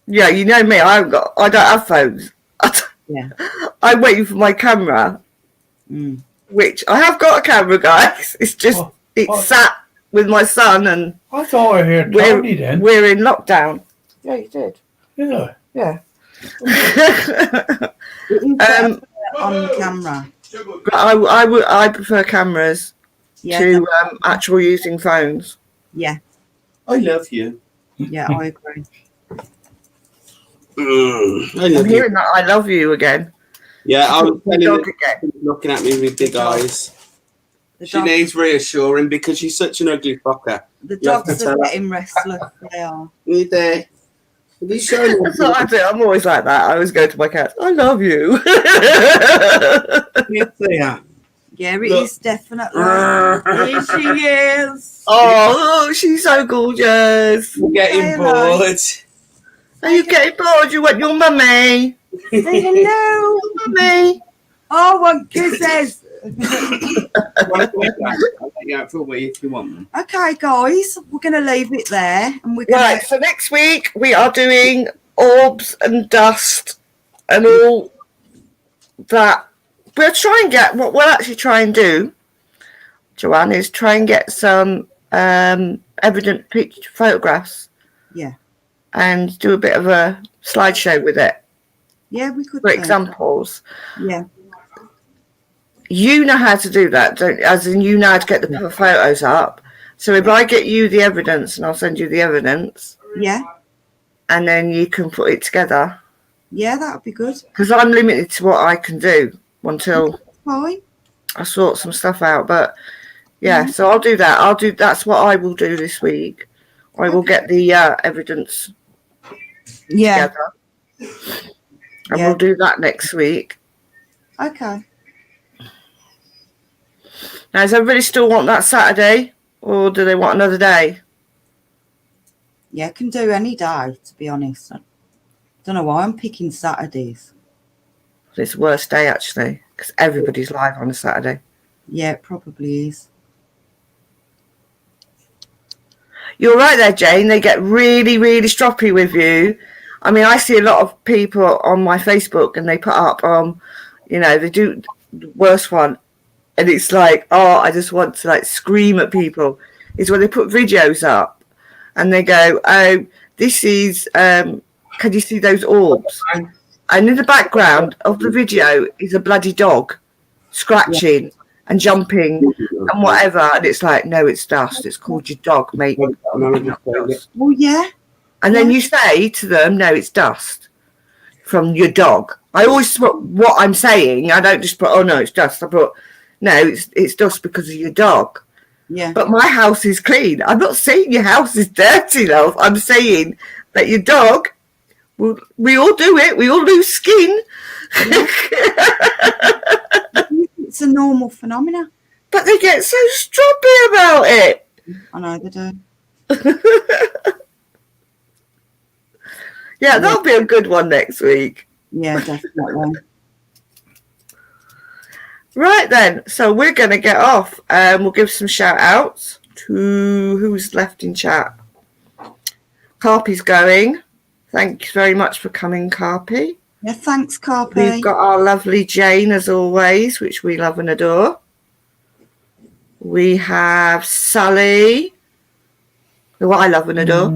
yeah, you know me. I don't have phones. Yeah. I'm waiting for my camera, Mm. which I have got a camera, guys. It's just Oh, it's oh. sat with my son, and I thought I heard we're Tony then. we're in lockdown. Yeah, you did. Yeah. Yeah. It is better um, on camera. but I prefer cameras Yeah, to actual using phones. yeah, I love you. yeah. I agree. I I'm love you. hearing that I love you again. Yeah, I was My telling dog you, again. looking at me with big eyes. The, She dog, needs reassuring because she's such an ugly fucker. the you have to dogs tell are her. getting restless. They are. You there? Have you shown That's what I do. I'm always like that. I always go to my cat. I love you. Yeah. Yeah, it Look. is definitely. Here she is. Oh, she's so gorgeous. We're getting Hello. bored. Are you getting bored? You want your mummy? Say hello. Mummy. Oh, one kisses. I'll let you out for a wee if you want them. Okay, guys, we're going to leave it there, and we're going Right, so next week we are doing orbs and dust and all that. We'll try and get, what we'll actually try and do, Joanne, is try and get some evident picture photographs. Yeah. And do a bit of a slideshow with it, Yeah, we could. for do. examples. Yeah, You know how to do that, don't you? As in, you know how to get the photos up. So if I get you the evidence, and I'll send you the evidence, yeah, and then you can put it together. yeah. That would be good. Because I'm limited to what I can do until Fine. I sort some stuff out. But yeah, so I'll do that. That's what I will do this week. I will get the evidence Yeah. together, and Yeah. we'll do that next week. Okay. Now, does everybody still want that Saturday, or do they want another day? Yeah, I can do any day. To be honest, I don't know why I'm picking Saturdays. It's the worst day actually, because everybody's live on a Saturday. Yeah, it probably is. You're right there, Jane. They get really, really stroppy with you. I mean, I see a lot of people on my Facebook, and they put up, they do the worst one, and it's like, oh, I just want to like scream at people. Is when they put videos up, and they go, oh, this is, can you see those orbs? And in the background of the video is a bloody dog scratching and jumping and whatever. And it's like, no, it's dust. It's called your dog, mate. Well, yeah. And then you say to them, no, it's dust from your dog. I always put what I'm saying. I don't just put, oh, no, it's dust. I put, no, it's dust because of your dog. Yeah. But my house is clean. I'm not saying your house is dirty, love. I'm saying that your dog, we all do it. We all lose skin. It's a normal phenomena. But they get so stroppy about it. I know they do. Yeah, that'll be a good one next week. Yeah, definitely. Right then, so we're going to get off. We'll give some shout outs to who's left in chat. Carpy's going. Thank you very much for coming, Carpy. Yeah, thanks, Carpy. We've got our lovely Jane, as always, which we love and adore. We have Sally, who I love and adore.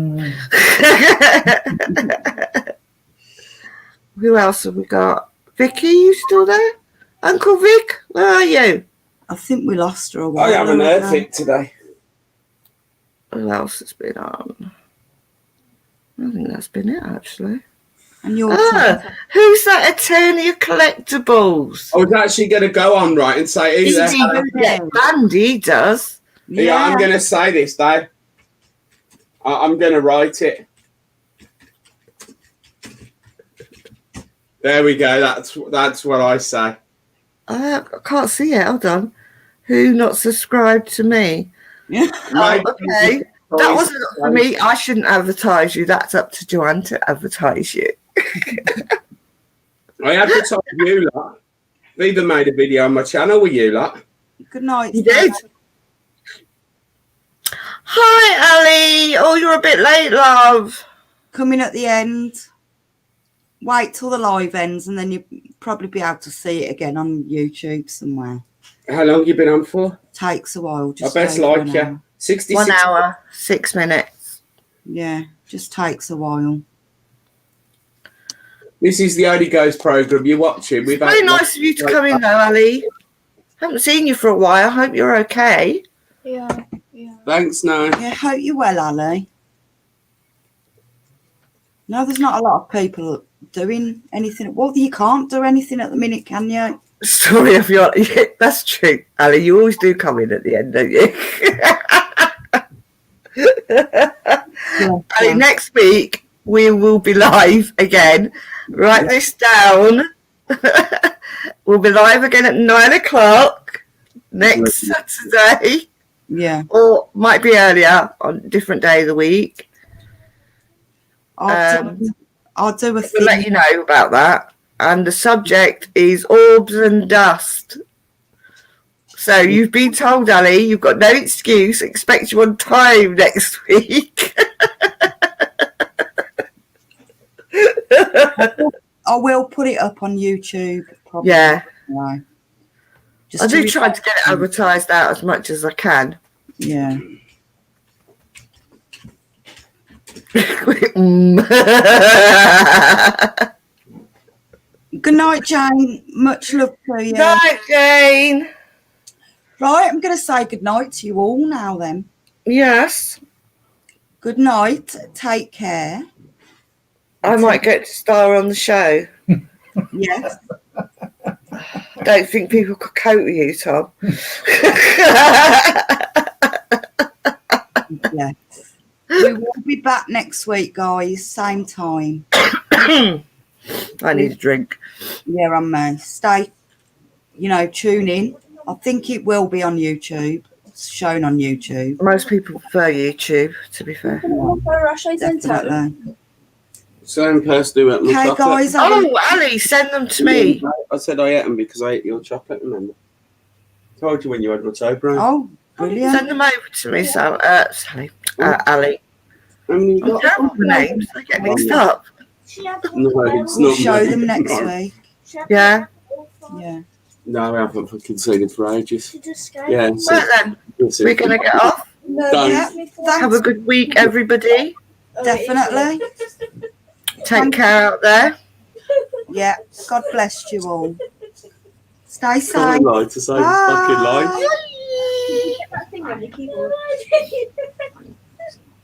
Who else have we got? Vicky, you still there? Uncle Vic, where are you? I think we lost her a I while haven't heard ago. it today. Who else has been on? I think that's been it, actually. And your Who's that attorney of collectibles? I was actually going to go on right and say, He either, even get banned, he does. yeah, I'm going to say this, Dave. I'm going to write it. There we go. That's what I say. I can't see it. Hold on. Who not subscribed to me? Yeah. Oh, okay. That wasn't for me. I shouldn't advertise you. That's up to Joanne to advertise you. I advertised you lot. I've even made a video on my channel with you lot. Good night. You did? Hi, Ali. Oh, you're a bit late, love. Coming at the end. Wait till the live ends and then you'll probably be able to see it again on YouTube somewhere. How long you been on for? Takes a while. I Just best over like an you. hour. 66. 1 hour, 6 minutes. Yeah, just takes a while. This is the Only Ghost program you're watching. We've Very nice of you to come in, though, Ali. Haven't seen you for a while. I hope you're okay. Yeah. Thanks, no. Yeah, hope you're well, Ali. No, there's not a lot of people doing anything. Well, you can't do anything at the minute, can you? Sorry if you're... Yeah, that's true, Ali. You always do come in at the end, don't you? Ali, next week, we will be live again. Write this down. We'll be live again at 9 o'clock next Saturday. Yeah. Or might be earlier on a different day of the week. I'll do a We'll thing. let you know about that. And the subject is orbs and dust. So you've been told, Ali, you've got no excuse. Expect you on time next week. I will put it up on YouTube. Probably. Yeah. No. I do try to get it advertised out as much as I can. Yeah. Good night, Jane. Much love to you. Night, Jane. Right, I'm going to say good night to you all now then. Yes. Good night. Take care. I might get to star on the show. Yes. Don't think people could cope with you, Tom. Yes. We will be back next week, guys. Same time. I need a drink. Yeah, I'm stay, tune in. I think it will be on YouTube. It's shown on YouTube. Most people prefer YouTube, to be fair. Definitely. Same person who ate my Okay, chocolate. guys. Oh, Ali, send them to me. I said I ate them because I ate your chocolate, remember? Told you when you had my toe brown. Oh, brilliant. Send them over to me, Sally. Ali. How many you I'm got? terrible for names. I get mixed up. No, it's We'll not. show mine. them next week. Yeah. Yeah. No, I haven't fucking seen it for ages. Yeah, so Right then, that's we're it. going to get off. Done. Yeah. Have a good week, everybody. Definitely. Take care out there. Yeah. God bless you all. Stay Can't safe. lie to say this fucking lie. Bye. That thing on the keyboard.